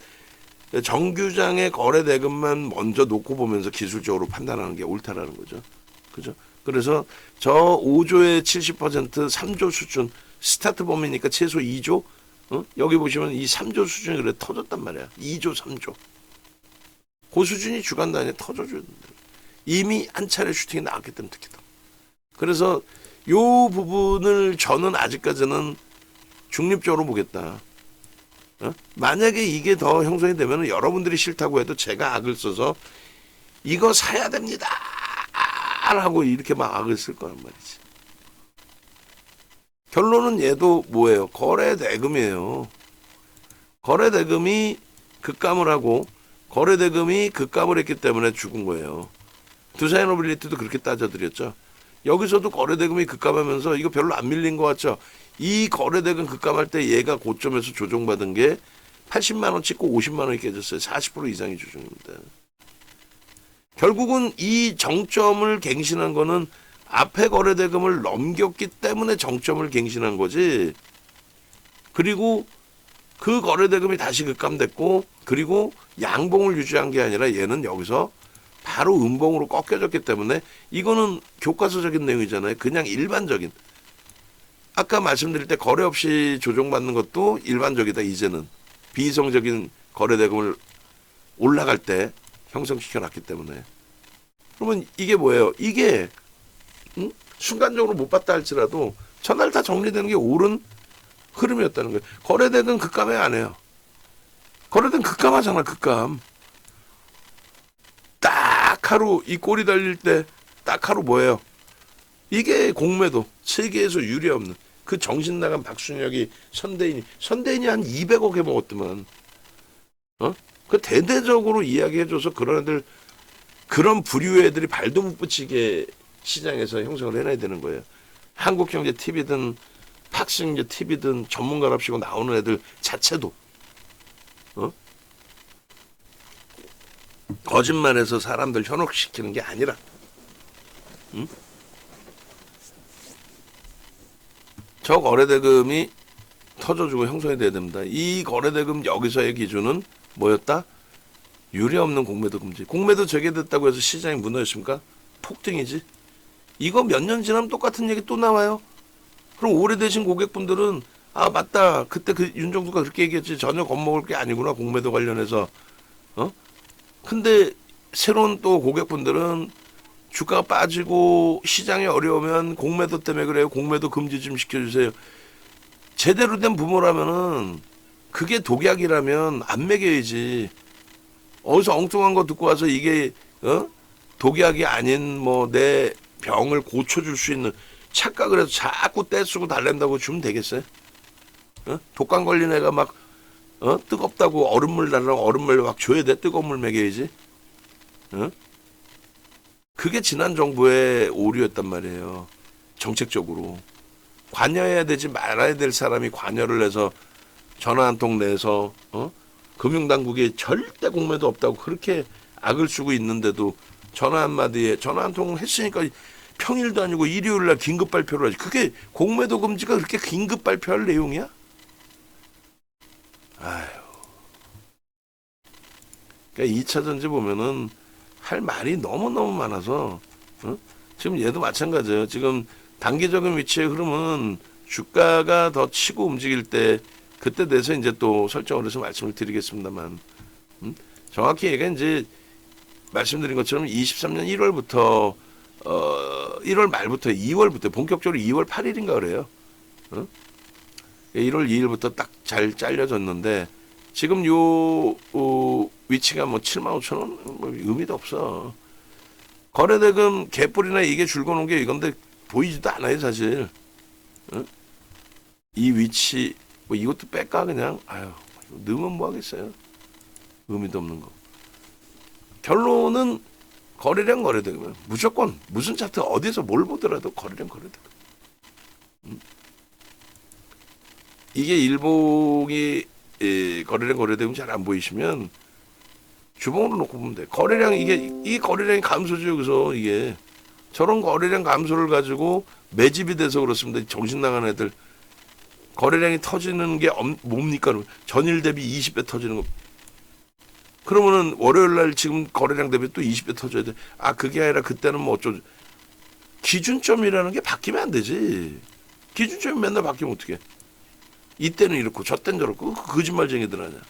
정규장의 거래대금만 먼저 놓고 보면서 기술적으로 판단하는 게 옳다라는 거죠. 그죠? 그래서 저 5조의 70% 3조 수준 스타트 범위니까 최소 2조 여기 보시면 이 3조 수준이 그래 터졌단 말이야. 2조 3조 그 수준이 주간 단위에 터져줘야 된다. 이미 한 차례 슈팅이 나왔기 때문에 특히 더. 그래서 요 부분을 저는 아직까지는 중립적으로 보겠다. 만약에 이게 더 형성이 되면 여러분들이 싫다고 해도 제가 악을 써서 이거 사야 됩니다 라고 이렇게 막 악을 쓸 거란 말이지. 결론은 얘도 뭐예요? 거래대금이에요. 거래대금이 급감을 하고 거래대금이 급감을 했기 때문에 죽은 거예요. 두사이노빌리티도 그렇게 따져드렸죠. 여기서도 거래대금이 급감하면서 이거 별로 안 밀린 것 같죠. 이 거래대금 급감할 때 얘가 고점에서 조정받은 게 80만 원 찍고 50만 원이 깨졌어요. 40% 이상이 조정입니다. 결국은 이 정점을 갱신한 거는 앞에 거래대금을 넘겼기 때문에 정점을 갱신한 거지. 그리고 그 거래대금이 다시 급감됐고 그리고 양봉을 유지한 게 아니라 얘는 여기서 바로 음봉으로 꺾여졌기 때문에 이거는 교과서적인 내용이잖아요. 그냥 일반적인. 아까 말씀드릴 때 거래 없이 조정받는 것도 일반적이다. 이제는 비이성적인 거래대금을 올라갈 때 형성시켜놨기 때문에. 그러면 이게 뭐예요? 이게 순간적으로 못 봤다 할지라도 전날 다 정리되는 게 옳은 흐름이었다는 거예요. 거래대금 급감해 안 해요. 거래대금 급감하잖아. 급감. 딱 하루 이 꼬리 달릴 때 딱 하루 뭐예요? 이게 공매도 세계에서 유례 없는 그 정신 나간 박순혁이 선대인이 한 200억 해먹었더만. 그 대대적으로 이야기해줘서 그런 애들 그런 부류의 애들이 발도 못 붙이게 시장에서 형성을 해놔야 되는 거예요. 한국경제TV든 팍스경제TV든 전문가랍시고 나오는 애들 자체도 거짓말해서 사람들 현혹시키는 게 아니라 저 거래대금이 터져주고 형성이 돼야 됩니다. 이 거래대금 여기서의 기준은 뭐였다? 유례없는 공매도 금지. 공매도 재개됐다고 해서 시장이 무너졌습니까? 폭등이지. 이거 몇 년 지나면 똑같은 얘기 또 나와요. 그럼 오래되신 고객분들은 아 맞다. 그때 그 윤정수가 그렇게 얘기했지. 전혀 겁먹을 게 아니구나. 공매도 관련해서. 근데 새로운 또 고객분들은 주가가 빠지고 시장이 어려우면 공매도 때문에 그래요. 공매도 금지 좀 시켜주세요. 제대로 된 부모라면은 그게 독약이라면 안 먹여야지. 어디서 엉뚱한 거 듣고 와서 이게 독약이 아닌 뭐 내 병을 고쳐줄 수 있는 착각을 해서 자꾸 떼쓰고 달랜다고 주면 되겠어요? 독감 걸린 애가 막 뜨겁다고 얼음물 달라고 얼음물 막 줘야 돼. 뜨거운 물 먹여야지. 그게 지난 정부의 오류였단 말이에요. 정책적으로. 관여해야 되지 말아야 될 사람이 관여를 해서 전화 한 통 내서 금융당국에 절대 공매도 없다고 그렇게 악을 쓰고 있는데도 전화 한마디에 전화 한 통 했으니까 평일도 아니고 일요일 날 긴급 발표를 하지. 그게 공매도 금지가 그렇게 긴급 발표할 내용이야? 아유. 그러니까 2차 전지 보면은 할 말이 너무너무 많아서 어? 지금 얘도 마찬가지예요. 지금 단기적인 위치의 흐름은 주가가 더 치고 움직일 때 그때 돼서 이제 또 설정을 해서 말씀을 드리겠습니다만 정확히 얘가 이제 말씀드린 것처럼 23년 1월부터 1월 말부터 2월부터 본격적으로 2월 8일인가 그래요. 1월 2일부터 딱 잘 잘려졌는데 지금 요 위치가 뭐 7만 5천 원 뭐 의미도 없어. 거래대금 개뿔이나 이게 줄거놓은 게 이건데 보이지도 않아요 사실. 이 위치 뭐 이것도 뺄까 그냥 아유 넣으면 뭐 하겠어요. 의미도 없는 거. 결론은 거래량 거래대금 무조건 무슨 차트 어디서 뭘 보더라도 거래량 거래대금. 이게 일봉이 거래량 거래대금 잘 안 보이시면 주봉으로 놓고 보면 돼. 거래량 이 거래량이 감소죠 여기서 이게 저런 거래량 감소를 가지고 매집이 돼서 그렇습니다. 정신 나간 애들 거래량이 터지는 게 뭡니까? 전일 대비 20배 터지는 거. 그러면은 월요일 날 지금 거래량 대비 또 20배 터져야 돼. 아 그게 아니라 그때는 뭐 어쩌죠. 기준점이라는 게 바뀌면 안 되지. 기준점이 맨날 바뀌면 어떡해. 이때는 이렇고 저때는 저렇고 거짓말쟁이들 아니야.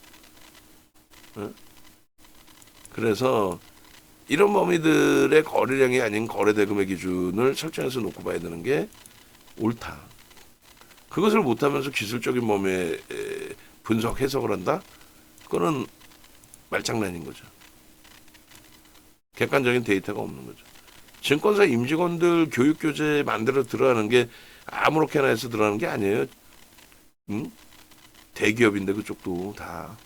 어? 그래서 이런 범위들의 거래량이 아닌 거래대금의 기준을 설정해서 놓고 봐야 되는 게 옳다. 그것을 못하면서 기술적인 범위에 분석 해석을 한다? 그거는 말장난인 거죠. 객관적인 데이터가 없는 거죠. 증권사 임직원들 교육교재 만들어 들어가는 게 아무렇게나 해서 들어가는 게 아니에요. 대기업인데 그쪽도 다.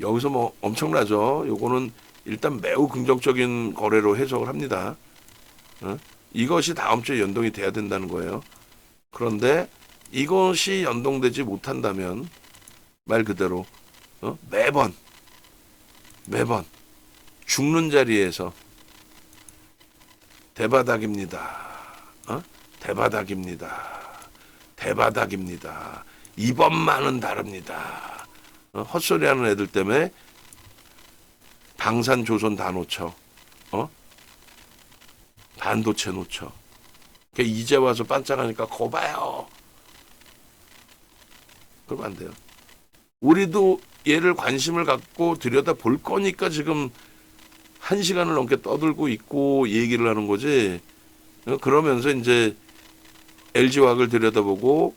여기서 뭐 엄청나죠. 요거는 일단 매우 긍정적인 거래로 해석을 합니다. 이것이 다음 주에 연동이 돼야 된다는 거예요. 그런데 이것이 연동되지 못한다면 말 그대로 매번 죽는 자리에서 대바닥입니다. 대바닥입니다. 이번만은 다릅니다. 헛소리하는 애들 때문에 방산조선 다 놓쳐. 반도체 놓쳐. 이제 와서 반짝하니까 거 봐요. 그러면 안 돼요. 우리도 얘를 관심을 갖고 들여다 볼 거니까 지금 1시간을 넘게 떠들고 있고 얘기를 하는 거지. 그러면서 이제 LG화학을 들여다보고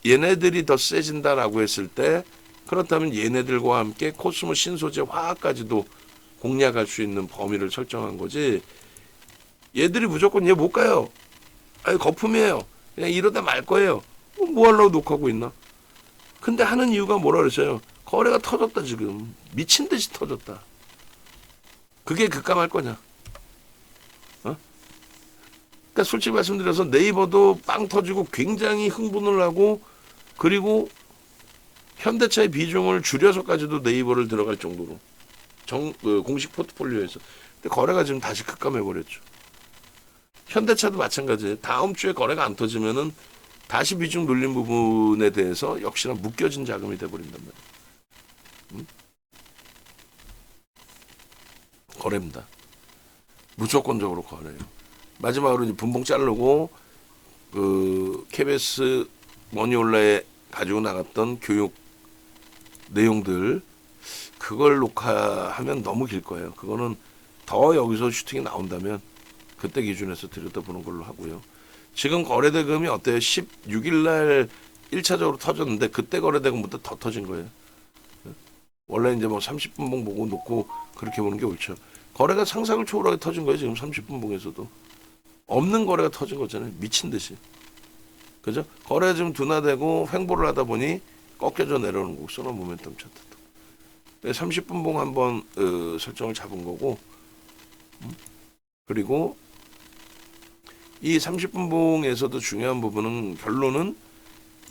얘네들이 더 세진다라고 했을 때 그렇다면 얘네들과 함께 코스모 신소재 화학까지도 공략할 수 있는 범위를 설정한 거지. 얘들이 무조건 얘 못 가요. 아니 거품이에요. 그냥 이러다 말 거예요. 뭐 하려고 녹하고 있나? 근데 하는 이유가 뭐라 그랬어요? 거래가 터졌다 지금. 미친 듯이 터졌다. 그게 급감할 거냐? 그러니까 솔직히 말씀드려서 네이버도 빵 터지고 굉장히 흥분을 하고 그리고 현대차의 비중을 줄여서까지도 네이버를 들어갈 정도로 공식 포트폴리오에서. 근데 거래가 지금 다시 급감해 버렸죠. 현대차도 마찬가지예요. 다음 주에 거래가 안 터지면은 다시 비중 눌린 부분에 대해서 역시나 묶여진 자금이 돼버린단 말이에요. 거래입니다. 무조건적으로 거래예요. 마지막으로 이제 분봉 자르고 그 KBS 머니올라에 가지고 나갔던 교육 내용들 그걸 녹화하면 너무 길 거예요. 그거는 더 여기서 슈팅이 나온다면 그때 기준에서 들여다보는 걸로 하고요. 지금 거래대금이 어때요? 16일 날 1차적으로 터졌는데 그때 거래대금보다 더 터진 거예요. 원래 이제 뭐 30분봉 보고 놓고 그렇게 보는 게 옳죠. 거래가 상상을 초월하게 터진 거예요. 지금 30분봉에서도. 없는 거래가 터진 거잖아요. 미친 듯이. 그죠? 거래가 지금 둔화되고 횡보를 하다 보니 꺾여져 내려오는 곡선은 모멘텀 차트도. 30분봉 한번 설정을 잡은 거고 그리고 이 30분봉에서도 중요한 부분은 결론은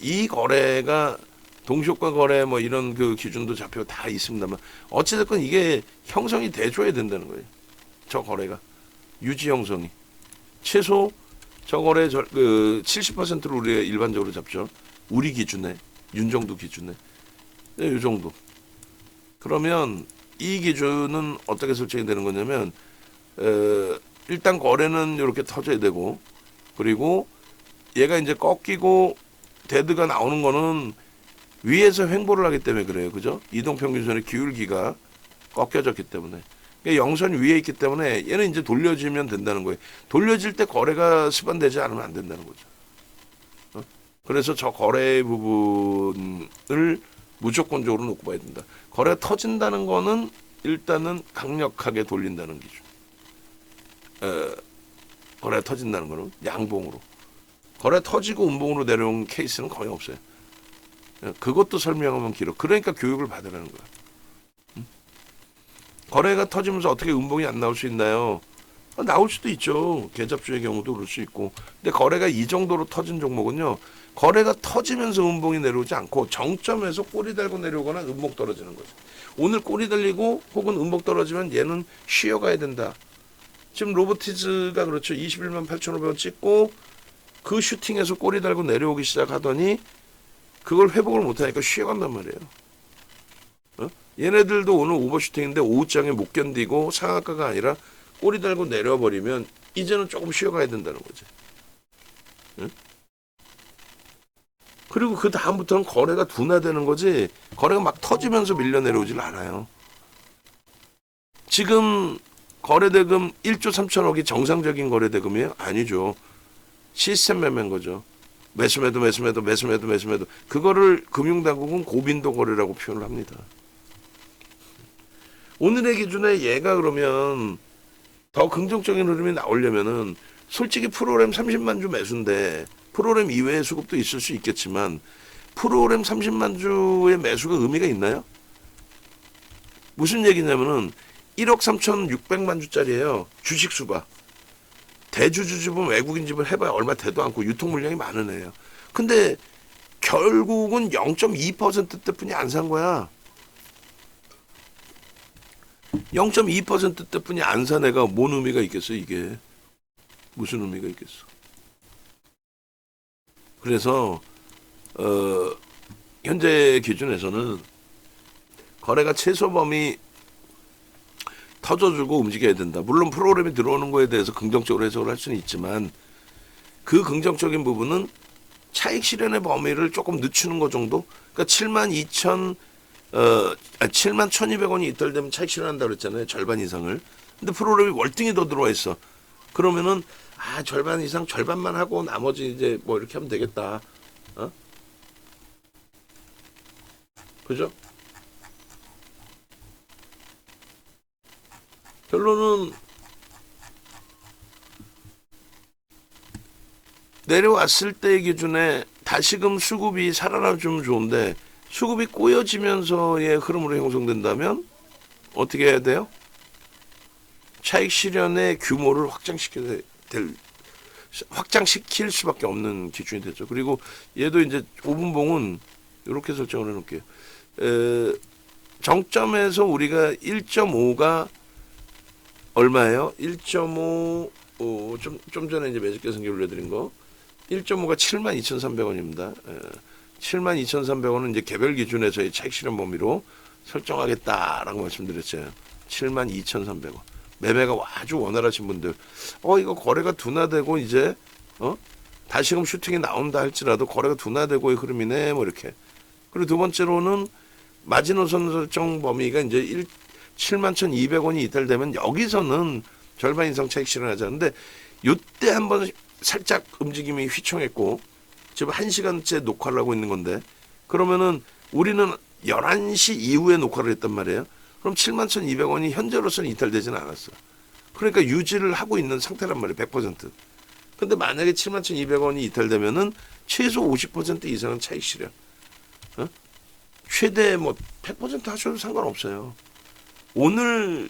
이 거래가 동시효과 거래 뭐 이런 그 기준도 잡혀 다 있습니다만 어찌됐건 이게 형성이 돼줘야 된다는 거예요. 저 거래가 유지 형성이 최소 저거래 그 70%를 우리가 일반적으로 잡죠. 우리 기준에 윤정도 기준에 네, 이 정도. 그러면 이 기준은 어떻게 설정이 되는 거냐면 일단 거래는 이렇게 터져야 되고 그리고 얘가 이제 꺾이고 데드가 나오는 거는 위에서 횡보를 하기 때문에 그래요. 그죠? 이동평균선의 기울기가 꺾여졌기 때문에. 그러니까 영선 위에 있기 때문에 얘는 이제 돌려지면 된다는 거예요. 돌려질 때 거래가 수반되지 않으면 안 된다는 거죠. 그래서 저 거래 부분을 무조건적으로 놓고 봐야 된다. 거래가 터진다는 거는 일단은 강력하게 돌린다는 기준. 거래가 터진다는 거는 양봉으로. 거래 터지고 음봉으로 내려온 케이스는 거의 없어요. 그것도 설명하면 길어. 그러니까 교육을 받으라는 거야. 거래가 터지면서 어떻게 음봉이 안 나올 수 있나요? 나올 수도 있죠. 계잡주의 경우도 그럴 수 있고. 근데 거래가 이 정도로 터진 종목은요. 거래가 터지면서 음봉이 내려오지 않고 정점에서 꼬리 달고 내려오거나 음봉 떨어지는 거죠. 오늘 꼬리 달리고 혹은 음봉 떨어지면 얘는 쉬어가야 된다. 지금 로보티즈가 그렇죠. 21만 8,500원 찍고 그 슈팅에서 꼬리 달고 내려오기 시작하더니 그걸 회복을 못하니까 쉬어간단 말이에요. 얘네들도 오늘 오버슈팅인데 오후장에 못 견디고 상한가가 아니라 꼬리 달고 내려버리면 이제는 조금 쉬어가야 된다는 거지. 그리고 그 다음부터는 거래가 둔화되는 거지 거래가 막 터지면서 밀려 내려오질 않아요. 지금 거래대금 1조 3천억이 정상적인 거래대금이에요? 아니죠. 시스템 매매인 거죠. 매수매도 그거를 금융당국은 고빈도 거래라고 표현을 합니다. 오늘의 기준에 얘가 그러면 더 긍정적인 흐름이 나오려면은 솔직히 프로그램 30만 주 매수인데 프로그램 이외의 수급도 있을 수 있겠지만 프로그램 30만 주의 매수가 의미가 있나요? 무슨 얘기냐면은 1억 3,600만 주짜리예요. 주식 수가. 대주주 집은 외국인 집을 해봐야 얼마 되도 않고 유통 물량이 많은 애예요. 근데 결국은 0.2%대뿐이 안 산 거야. 0.2%대뿐이 안 산 애가 뭔 의미가 있겠어 이게. 무슨 의미가 있겠어. 그래서 현재 기준에서는 거래가 최소 범위 터져주고 움직여야 된다. 물론 프로그램이 들어오는 거에 대해서 긍정적으로 해석을 할 수는 있지만 그 긍정적인 부분은 차익 실현의 범위를 조금 늦추는 것 정도. 그러니까 72,000 71,200원이 이탈되면 차익 실현한다고 그랬잖아요. 절반 이상을. 근데 프로그램이 월등히 더 들어와 있어. 그러면은 절반 이상 절반만 하고 나머지 이제 뭐 이렇게 하면 되겠다. 그죠? 결론은 내려왔을 때 기준에 다시금 수급이 살아나주면 좋은데 수급이 꼬여지면서의 흐름으로 형성된다면 어떻게 해야 돼요? 차익 실현의 규모를 확장시킬 수밖에 없는 기준이 되죠. 그리고 얘도 이제 5분봉은 이렇게 설정을 해놓을게요. 정점에서 우리가 1.5가 얼마예요? 1.5 좀 전에 이제 매직 계산기 올려드린 거 1.5가 72,300원입니다. 72,300원은 이제 개별 기준에서의 차익 실현 범위로 설정하겠다라고 말씀드렸죠. 72,300원. 매매가 아주 원활하신 분들, 이거 거래가 둔화되고 이제 다시금 슈팅이 나온다 할지라도 거래가 둔화되고의 흐름이네 뭐 이렇게. 그리고 두 번째로는 마지노선 설정 범위가 이제 71,200원이 이탈되면 여기서는 절반 이상 차익 실현하자는데 이때 한번 살짝 움직임이 휘청했고 지금 1시간째 녹화를 하고 있는 건데 그러면은 우리는 11시 이후에 녹화를 했단 말이에요. 그럼 71,200원이 현재로서는 이탈되지는 않았어. 그러니까 유지를 하고 있는 상태란 말이에요. 100%. 근데 만약에 71,200원이 이탈되면은 최소 50% 이상은 차익 실현. 최대 뭐 100% 하셔도 상관없어요. 오늘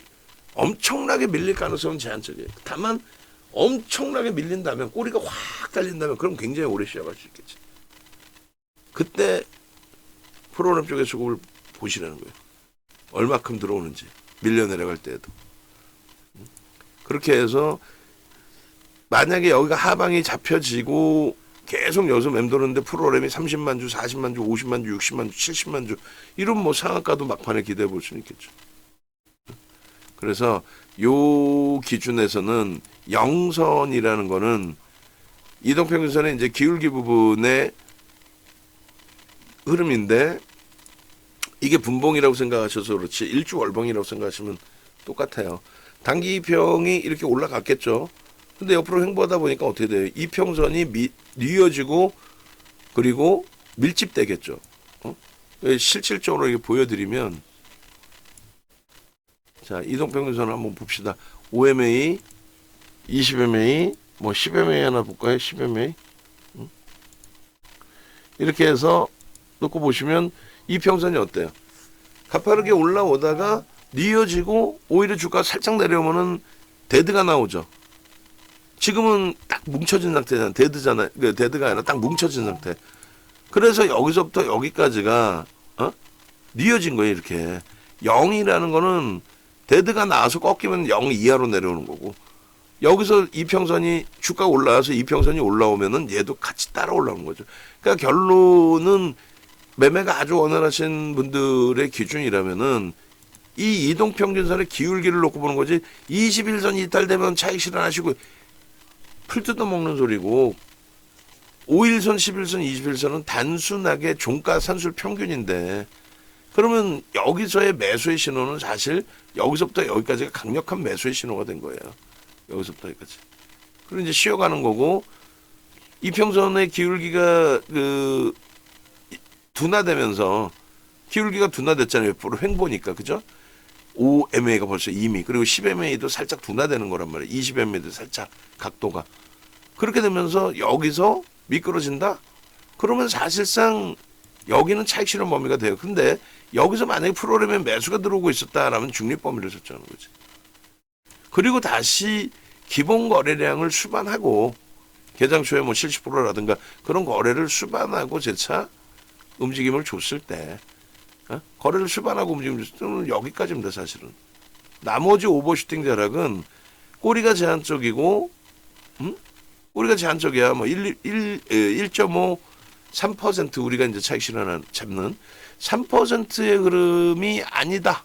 엄청나게 밀릴 가능성은 제한적이에요. 다만 엄청나게 밀린다면 꼬리가 확 달린다면 그럼 굉장히 오래 쉬어갈 수 있겠지. 그때 프로그램 쪽의 수급을 보시라는 거예요. 얼마큼 들어오는지 밀려 내려갈 때에도. 그렇게 해서 만약에 여기가 하방이 잡혀지고 계속 여기서 맴도는데 프로그램이 30만 주, 40만 주, 50만 주, 60만 주, 70만 주 이런 뭐 상한가도 막판에 기대해 볼 수는 있겠죠. 그래서 요 기준에서는 영선이라는 거는 이동평균선의 이제 기울기 부분의 흐름인데 이게 분봉이라고 생각하셔서 그렇지 일주월봉이라고 생각하시면 똑같아요. 단기평이 이렇게 올라갔겠죠. 근데 옆으로 횡보하다 보니까 어떻게 돼요? 이평선이 뉘어지고 그리고 밀집되겠죠. 실질적으로 이렇게 보여드리면 자 이동평균선 한번 봅시다. 5MA, 20MA, 뭐 10MA 하나 볼까요? 10MA 이렇게 해서 놓고 보시면 이평선이 어때요? 가파르게 올라오다가 뉘어지고 오히려 주가가 살짝 내려오면은 데드가 나오죠. 지금은 딱 뭉쳐진 상태잖아. 데드잖아. 데드가 아니라 딱 뭉쳐진 상태. 그래서 여기서부터 여기까지가 뉘어진 거예요. 이렇게 0이라는 거는 데드가 나와서 꺾이면 0 이하로 내려오는 거고 여기서 이평선이 주가 올라와서 이평선이 올라오면은 얘도 같이 따라 올라오는 거죠. 그러니까 결론은 매매가 아주 원활하신 분들의 기준이라면은 이 이동평균선의 기울기를 놓고 보는 거지 21선 이탈되면 차익 실현하시고 풀 뜯어먹는 소리고 5일선, 11선, 21선은 단순하게 종가 산술 평균인데 그러면 여기서의 매수의 신호는 사실 여기서부터 여기까지가 강력한 매수의 신호가 된 거예요. 여기서부터 여기까지. 그리고 이제 쉬어가는 거고 이평선의 기울기가 둔화되면서 기울기가 둔화됐잖아요. 옆으로 횡보니까 그죠? 5MA가 벌써 이미 그리고 10MA도 살짝 둔화되는 거란 말이에요. 20MA도 살짝 각도가 그렇게 되면서 여기서 미끄러진다? 그러면 사실상 여기는 차익 실현 범위가 돼요. 근데 여기서 만약에 프로그램에 매수가 들어오고 있었다라면 중립 범위를 설정하는 거지. 그리고 다시 기본 거래량을 수반하고 개장 초에 뭐 70%라든가 그런 거래를 수반하고 재차 움직임을 줬을 때 거래를 수반하고 움직임을 줬을 때는 여기까지입니다. 사실은. 나머지 오버슈팅 자락은 꼬리가 제한적이고 우리가 제한적이야. 뭐 1.5, 3% 우리가 이제 차익 실현 잡는 3%의 흐름이 아니다.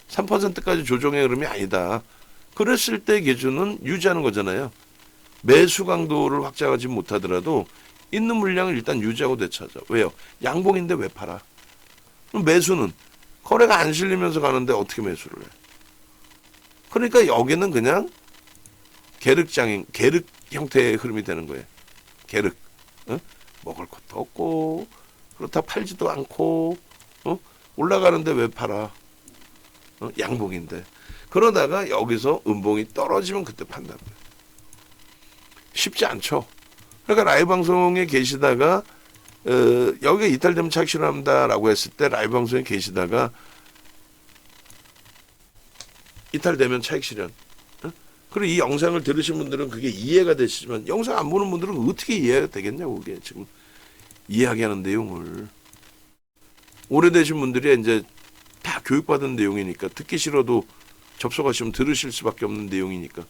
3%까지 조정의 흐름이 아니다. 그랬을 때 기준은 유지하는 거잖아요. 매수 강도를 확장하지 못하더라도 있는 물량을 일단 유지하고 되찾아. 왜요? 양봉인데 왜 팔아? 그럼 매수는 거래가 안 실리면서 가는데 어떻게 매수를 해? 그러니까 여기는 그냥 계륵 형태의 흐름이 되는 거예요. 계륵. 먹을 것도 없고 그렇다 팔지도 않고 올라가는데 왜 팔아? 양봉인데. 그러다가 여기서 음봉이 떨어지면 그때 판다는 거예요. 쉽지 않죠. 그러니까 라이브 방송에 계시다가 여기가 이탈되면 차익 실현한다라고 했을 때 라이브 방송에 계시다가 이탈되면 차익 실현. 그리고 이 영상을 들으신 분들은 그게 이해가 되시지만 영상 안 보는 분들은 어떻게 이해가 되겠냐고 그게 지금 이야기하게 하는 내용을 오래되신 분들이 이제 다 교육받은 내용이니까 듣기 싫어도 접속하시면 들으실 수밖에 없는 내용이니까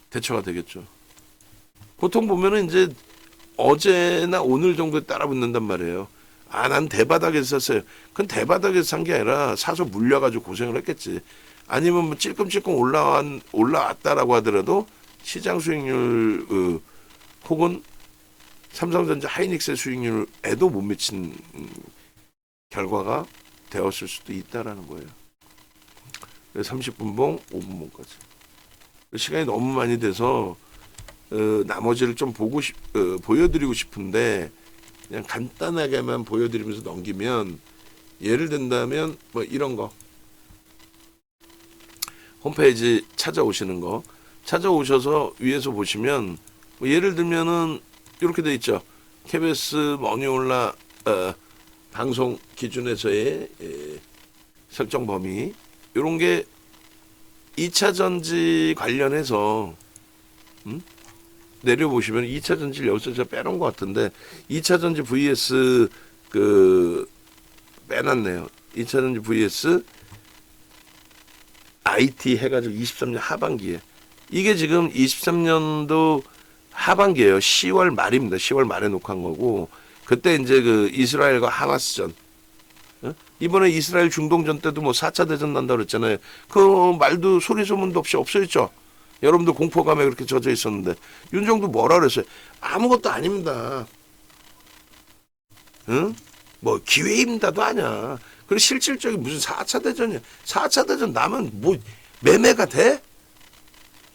대처가 되겠죠. 보통 보면은 이제 어제나 오늘 정도에 따라 붙는단 말이에요. 난 대바닥에서 샀어요. 그건 대바닥에서 산 게 아니라 사서 물려가지고 고생을 했겠지. 아니면 뭐 찔끔찔끔 올라왔다라고 하더라도 시장 수익률 혹은 삼성전자 하이닉스의 수익률에도 못 미친 결과가 되었을 수도 있다라는 거예요. 30분봉, 5분봉까지. 시간이 너무 많이 돼서 나머지를 좀 보여드리고 싶은데 그냥 간단하게만 보여드리면서 넘기면 예를 든다면 뭐 이런 거 홈페이지 찾아오시는 거 찾아오셔서 위에서 보시면 뭐 예를 들면은 이렇게 돼 있죠. KBS 머니올라 방송 기준에서의 설정 범위 이런 게 2차 전지 관련해서 내려보시면 2차 전지를 여기서 제가 빼놓은 것 같은데 2차 전지 vs 빼놨네요. 2차 전지 vs IT 해가지고 23년 하반기에 이게 지금 23년도 하반기예요. 10월 말입니다. 10월 말에 녹화한 거고 그때 이제 그 이스라엘과 하마스전 이번에 이스라엘 중동전 때도 뭐 4차 대전 난다 그랬잖아요. 그 말도 소리 소문도 없이 없어졌죠. 여러분들 공포감에 그렇게 젖어 있었는데 윤정도 뭐라 그랬어요? 아무것도 아닙니다. 응? 뭐 기회입니다도 아니야. 그리고 실질적인 무슨 4차 대전이야. 4차 대전 나면 뭐 매매가 돼?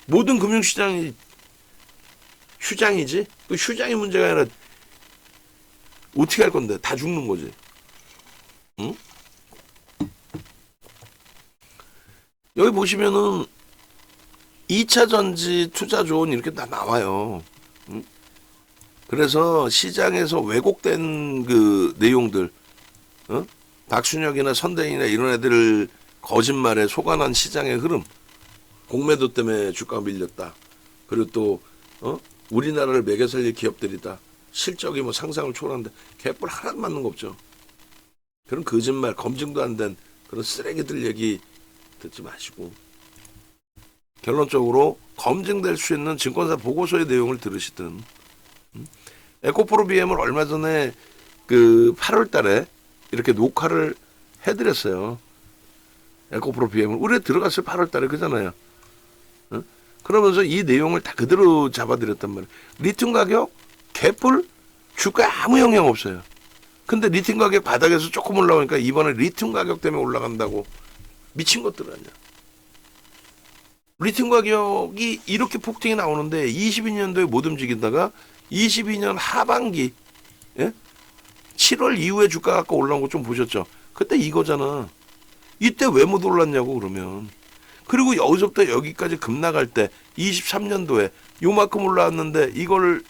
모든 금융시장이 휴장이지. 그 휴장이 문제가 아니라 어떻게 할 건데? 다 죽는 거지. 응? 여기 보시면은 2차 전지 투자 조언 이렇게 다 나와요. 응? 그래서 시장에서 왜곡된 그 내용들, 어? 박순혁이나 선대인이나 이런 애들 거짓말에 속아난 시장의 흐름, 공매도 때문에 주가가 밀렸다. 그리고 또 우리나라를 매겨 살릴 기업들이다. 실적이 뭐 상상을 초월하는데 개뿔 하나도 맞는 거 없죠. 그런 거짓말, 검증도 안 된 그런 쓰레기들 얘기 듣지 마시고 결론적으로 검증될 수 있는 증권사 보고서의 내용을 들으시든 에코프로 BM을 얼마 전에 그 8월 달에 이렇게 녹화를 해드렸어요. 에코프로 BM을 우리 들어갔을 8월 달에 그잖아요. 그러면서 이 내용을 다 그대로 잡아드렸단 말이에요. 리튬 가격 개뿔 주가에 아무 영향 없어요. 근데 리튬 가격 바닥에서 조금 올라오니까 이번에 리튬 가격 때문에 올라간다고 미친 것들 아니야. 리튬 가격이 이렇게 폭등이 나오는데 22년도에 못 움직이다가 22년 하반기 7월 이후에 주가가 아까 올라온 거 좀 보셨죠? 그때 이거잖아. 이때 왜 못 올랐냐고 그러면. 그리고 여기서부터 여기까지 급락할 때 23년도에 요만큼 올라왔는데 이걸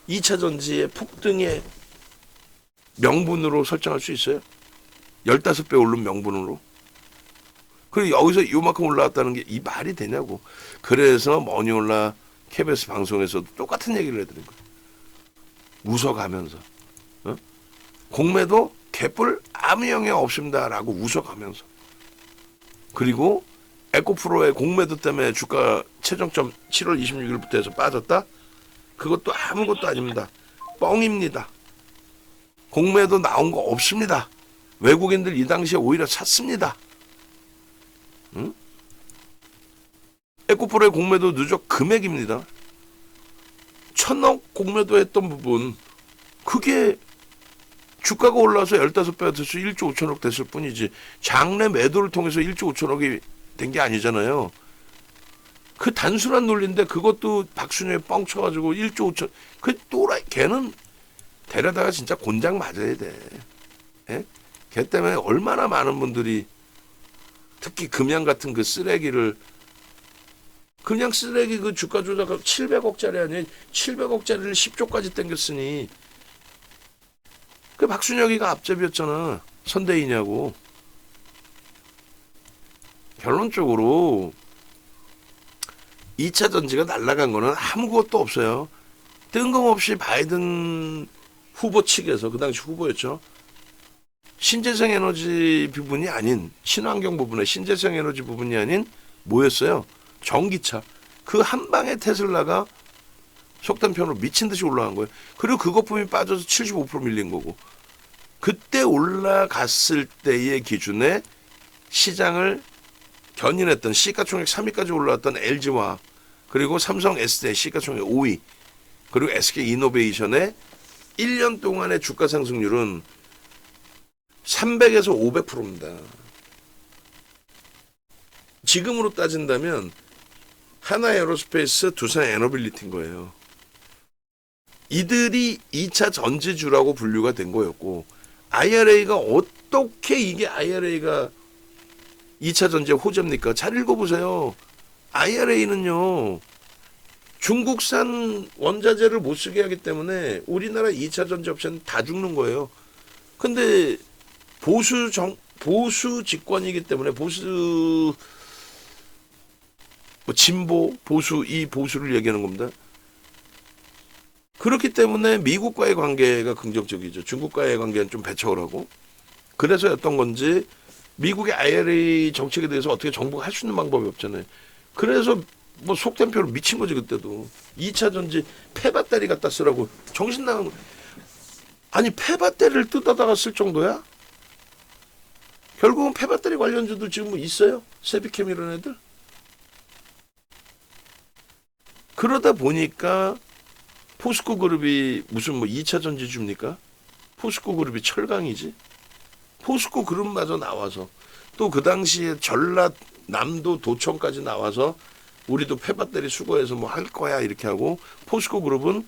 2차 전지의 폭등의 명분으로 설정할 수 있어요? 15배 오른 명분으로? 그리고 여기서 요만큼 올라왔다는 게 이 말이 되냐고. 그래서 머니올라 KBS 방송에서도 똑같은 얘기를 해드린 거예요. 웃어가면서 공매도 개뿔 아무 영향 없습니다라고 웃어가면서 그리고 에코프로의 공매도 때문에 주가 최저점 7월 26일부터 해서 빠졌다? 그것도 아무것도 아닙니다. 뻥입니다. 공매도 나온 거 없습니다. 외국인들 이 당시에 오히려 샀습니다. 응? 에코프로의 공매도 누적 금액입니다. 1,000억 공매도 했던 부분 그게 주가가 올라서 15배가 돼서 1조 5천억 됐을 뿐이지 장내 매도를 통해서 1조 5천억이 된 게 아니잖아요. 그 단순한 논리인데 그것도 박순영이 뻥 쳐가지고 1조 5천 그 또라이 걔는 데려다가 진짜 곤장 맞아야 돼. 예? 걔 때문에 얼마나 많은 분들이 특히 금양 같은 그 쓰레기를 그냥 쓰레기 그 주가 조작하고 700억짜리 아니에요. 700억짜리를 10조까지 땡겼으니 그 박순혁이가 앞잡이였잖아. 선대이냐고. 결론적으로 2차 전지가 날아간 거는 아무것도 없어요. 뜬금없이 바이든 후보 측에서 그 당시 후보였죠. 신재생 에너지 부분이 아닌 친환경 부분에 신재생 에너지 부분이 아닌 뭐였어요? 전기차. 그 한 방에 테슬라가 속된 편으로 미친 듯이 올라간 거예요. 그리고 그 거품이 빠져서 75% 밀린 거고. 그때 올라갔을 때의 기준에 시장을 견인했던 시가총액 3위까지 올라왔던 LG와 그리고 삼성 SDI 시가총액 5위 그리고 SK이노베이션의 1년 동안의 주가 상승률은 300에서 500%입니다. 지금으로 따진다면 하나에어로스페이스, 두산에너빌리티인 거예요. 이들이 2차 전지주라고 분류가 된 거였고 IRA가 어떻게 이게 IRA가 2차 전지의 호재입니까? 잘 읽어보세요. IRA는요. 중국산 원자재를 못 쓰게 하기 때문에 우리나라 2차 전지 업체는 다 죽는 거예요. 근데 보수 집권이기 때문에 보수 뭐 진보 보수 이 보수를 얘기하는 겁니다. 그렇기 때문에 미국과의 관계가 긍정적이죠. 중국과의 관계는 좀 배척을 하고 그래서였던 건지 미국의 IRA 정책에 대해서 어떻게 정부가 할 수 있는 방법이 없잖아요. 그래서 뭐 속된 표로 미친 거지 그때도. 2차 전지 폐배터리 갖다 쓰라고 정신 나간 거. 아니 폐배터리를 뜯어다가 쓸 정도야? 결국은 폐배터리 관련주도 지금 뭐 있어요? 세비캠 이런 애들? 그러다 보니까 포스코 그룹이 무슨 뭐 2차 전지주입니까? 포스코 그룹이 철강이지. 포스코 그룹마저 나와서 또 그 당시에 전라 남도 도청까지 나와서 우리도 폐배터리 수거해서 뭐 할 거야 이렇게 하고 포스코 그룹은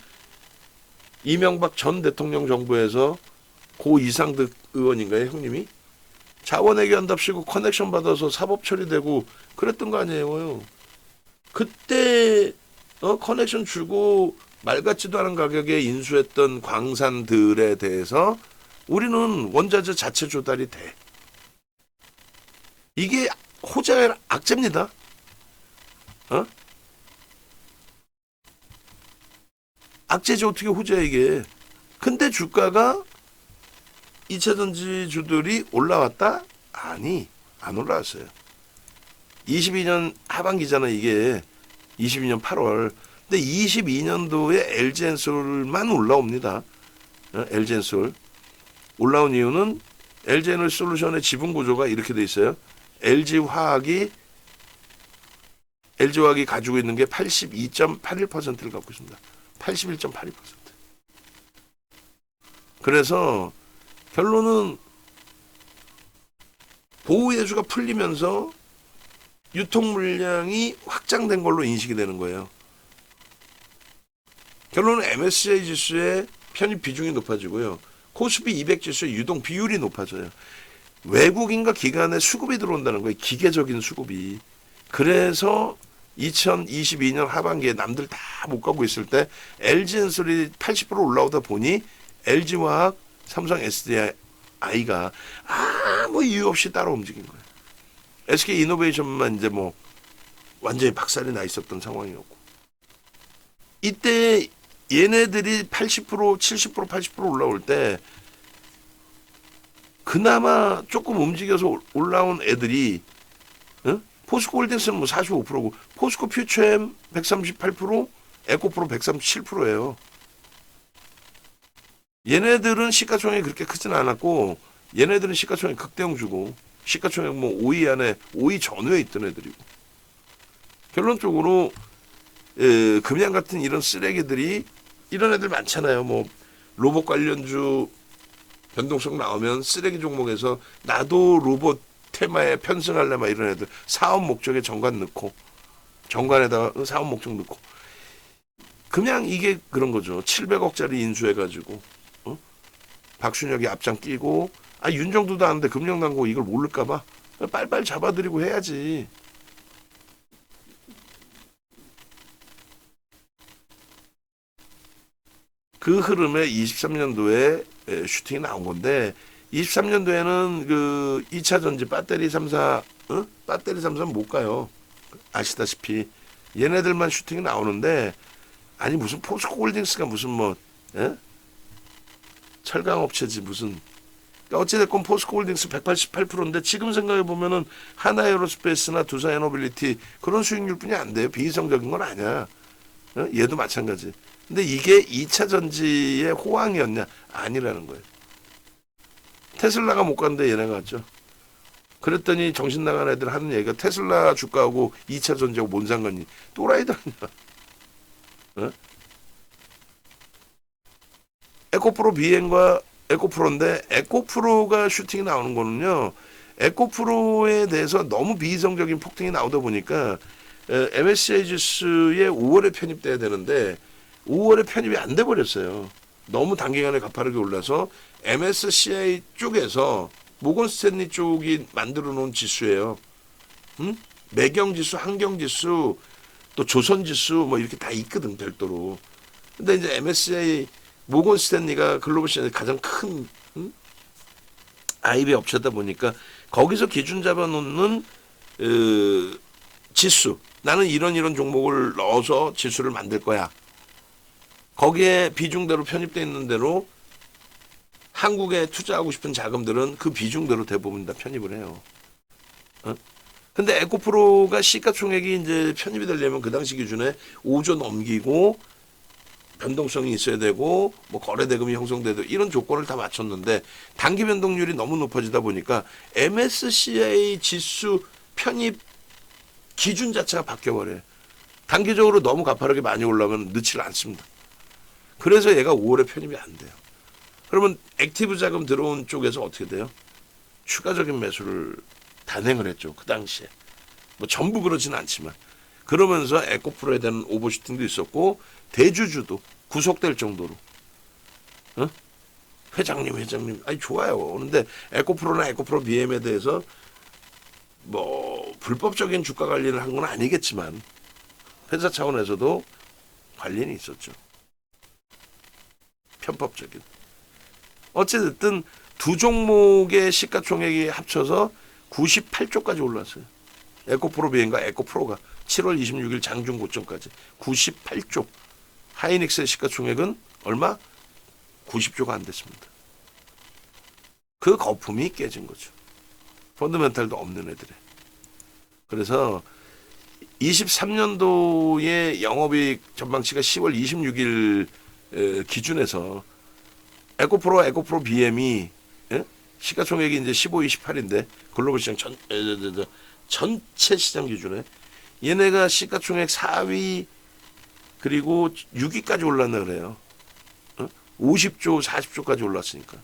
이명박 전 대통령 정부에서 고 이상득 의원인가요 형님이 자원외교 한답시고 커넥션 받아서 사법 처리되고 그랬던 거 아니에요. 그때 커넥션 주고 말 같지도 않은 가격에 인수했던 광산들에 대해서 우리는 원자재 자체 조달이 돼. 이게 호재의 악재입니다. 악재지 어떻게 호재야 이게. 근데 주가가 2차 전지주들이 올라왔다? 아니, 안 올라왔어요. 22년 하반기잖아 이게. 22년 8월. 근데 22년도에 LG엔솔만 올라옵니다. LG엔솔. 올라온 이유는 LG에너지솔루션의 지분 구조가 이렇게 돼 있어요. LG화학이 가지고 있는 게 82.81%를 갖고 있습니다. 81.82%. 그래서 결론은 보호예수가 풀리면서 유통 물량이 확장된 걸로 인식이 되는 거예요. 결론은 MSCI 지수의 편입 비중이 높아지고요. 코스피 200 지수의 유동 비율이 높아져요. 외국인과 기관의 수급이 들어온다는 거예요. 기계적인 수급이. 그래서 2022년 하반기에 남들 다 못 가고 있을 때 LG엔솔이 80% 올라오다 보니 LG화학, 삼성 SDI가 아무 이유 없이 따라 움직인 거예요. SK이노베이션만 이제 뭐 완전히 박살이 나 있었던 상황이었고 이때 얘네들이 80%, 70%, 80% 올라올 때 그나마 조금 움직여서 올라온 애들이 포스코 홀딩스는 뭐 45%고 포스코 퓨처엠 138%, 에코프로 137%예요. 얘네들은 시가총액이 그렇게 크진 않았고 얘네들은 시가총액 극대형주고 시가총액 뭐 5위 안에 5위 전후에 있던 애들이고 결론적으로 금양 같은 이런 쓰레기들이 이런 애들 많잖아요. 뭐 로봇 관련주 변동성 나오면 쓰레기 종목에서 나도 로봇 테마에 편승할래 막 이런 애들 사업 목적에 정관 넣고 정관에다가 사업 목적 넣고 그냥 이게 그런 거죠. 700억짜리 인수해가지고 박순혁이 앞장 끼고 윤정도도 아는데 금융당국 이걸 모를까봐 빨빨 잡아드리고 해야지. 그 흐름에 23년도에 슈팅이 나온 건데 23년도에는 그 2차 전지 배터리 3사 배터리 3사는 못 가요. 아시다시피 얘네들만 슈팅이 나오는데 아니 무슨 포스코 홀딩스가 무슨 뭐 철강 업체지 무슨 그러니까 어찌됐건 포스코 홀딩스 188%인데 지금 생각해 보면은 하나에어로스페이스나 두산에너빌리티 그런 수익률뿐이 안 돼요. 비이성적인 건 아니야. 얘도 마찬가지. 근데 이게 2차 전지의 호황이었냐? 아니라는 거예요. 테슬라가 못 갔는데 얘네가 갔죠. 그랬더니 정신 나간 애들 하는 얘기가 테슬라 주가하고 2차 전지하고 뭔 상관이 또라이들 아니야. 에코프로 비행과 에코프로인데 에코프로가 슈팅이 나오는 거는요. 에코프로에 대해서 너무 비이성적인 폭등이 나오다 보니까 MSCI 지수에 5월에 편입돼야 되는데 5월에 편입이 안 돼 버렸어요. 너무 단기간에 가파르게 올라서 MSCI 쪽에서 모건 스탠리 쪽이 만들어 놓은 지수예요. 매경지수, 한경지수, 또 조선지수 뭐 이렇게 다 있거든 별도로. 근데 이제 MSCI 모건 스탠리가 글로벌 시장에 가장 큰 IB 업체다 보니까 거기서 기준 잡아놓는 지수. 나는 이런 종목을 넣어서 지수를 만들 거야. 거기에 비중대로 편입되어 있는 대로 한국에 투자하고 싶은 자금들은 그 비중대로 대부분 다 편입을 해요. 어? 근데 에코프로가 시가총액이 이제 편입이 되려면 그 당시 기준에 5조 넘기고 변동성이 있어야 되고 뭐 거래 대금이 형성돼도 이런 조건을 다 맞췄는데 단기 변동률이 너무 높아지다 보니까 MSCI 지수 편입 기준 자체가 바뀌어 버려요. 단기적으로 너무 가파르게 많이 올라오면 넣지를 않습니다. 그래서 얘가 5월에 편입이 안 돼요. 그러면 액티브 자금 들어온 쪽에서 어떻게 돼요? 추가적인 매수를 단행을 했죠. 그 당시에. 뭐 전부 그러지는 않지만. 그러면서 에코프로에 대한 오버슈팅도 있었고 대주주도 구속될 정도로. 어? 회장님. 아니 좋아요. 그런데 에코프로나 에코프로 BM에 대해서 뭐 불법적인 주가 관리를 한 건 아니겠지만 회사 차원에서도 관련이 있었죠. 편법적인. 어쨌든 두 종목의 시가총액이 합쳐서 98조까지 올랐어요. 에코프로 비행과 에코프로가 7월 26일 장중 고점까지 98조. 하이닉스의 시가총액은 얼마? 90조가 안 됐습니다. 그 거품이 깨진 거죠. 펀더멘탈도 없는 애들에. 그래서 23년도의 영업이익 전망치가 10월 26일 기준에서 에코프로 BM이 시가총액이 이제 15, 28인데 글로벌 시장 전체 시장 기준에 얘네가 시가총액 4위 그리고 6위까지 올랐나 그래요. 50조, 40조까지 올랐으니까.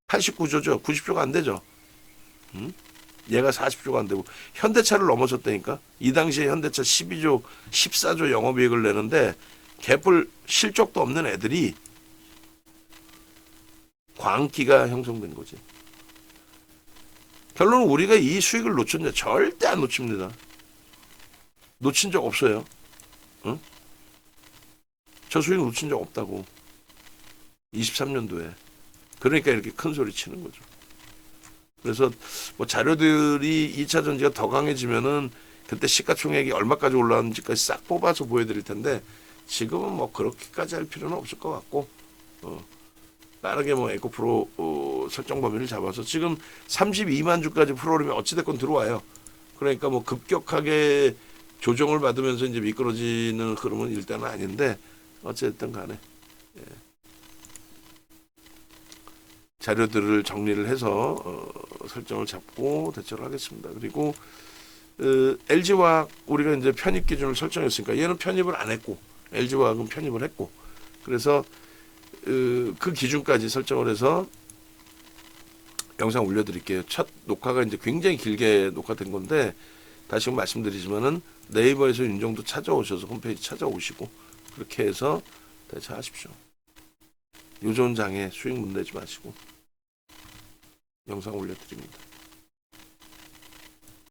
89조죠. 90조가 안 되죠. 얘가 40조가 안 되고 현대차를 넘어섰다니까. 이 당시에 현대차 12조, 14조 영업이익을 내는데 개뿔 실적도 없는 애들이 광기가 형성된 거지. 결론은 우리가 이 수익을 놓쳤냐? 절대 안 놓칩니다. 놓친 적 없어요. 응? 저 수익 놓친 적 없다고. 23년도에. 그러니까 이렇게 큰 소리 치는 거죠. 그래서 뭐 자료들이 2차 전지가 더 강해지면은 그때 시가총액이 얼마까지 올라왔는지까지 싹 뽑아서 보여드릴 텐데 지금은 뭐 그렇게까지 할 필요는 없을 것 같고 빠르게 뭐 에코프로 설정 범위를 잡아서 지금 32만 주까지 프로그램이 어찌됐건 들어와요. 그러니까 뭐 급격하게 조정을 받으면서 이제 미끄러지는 흐름은 일단은 아닌데 어쨌든 간에 자료들을 정리를 해서 설정을 잡고 대처를 하겠습니다. 그리고 LG화학 우리가 이제 편입 기준을 설정했으니까 얘는 편입을 안 했고 LG화학은 편입을 했고 그래서 그 기준까지 설정을 해서 영상 올려드릴게요. 첫 녹화가 이제 굉장히 길게 녹화된 건데 다시 말씀드리지만은 네이버에서 윤정도 찾아오셔서 홈페이지 찾아오시고 그렇게 해서 대처하십시오. 요전 장에 수익 못 내지 마시고 영상 올려드립니다.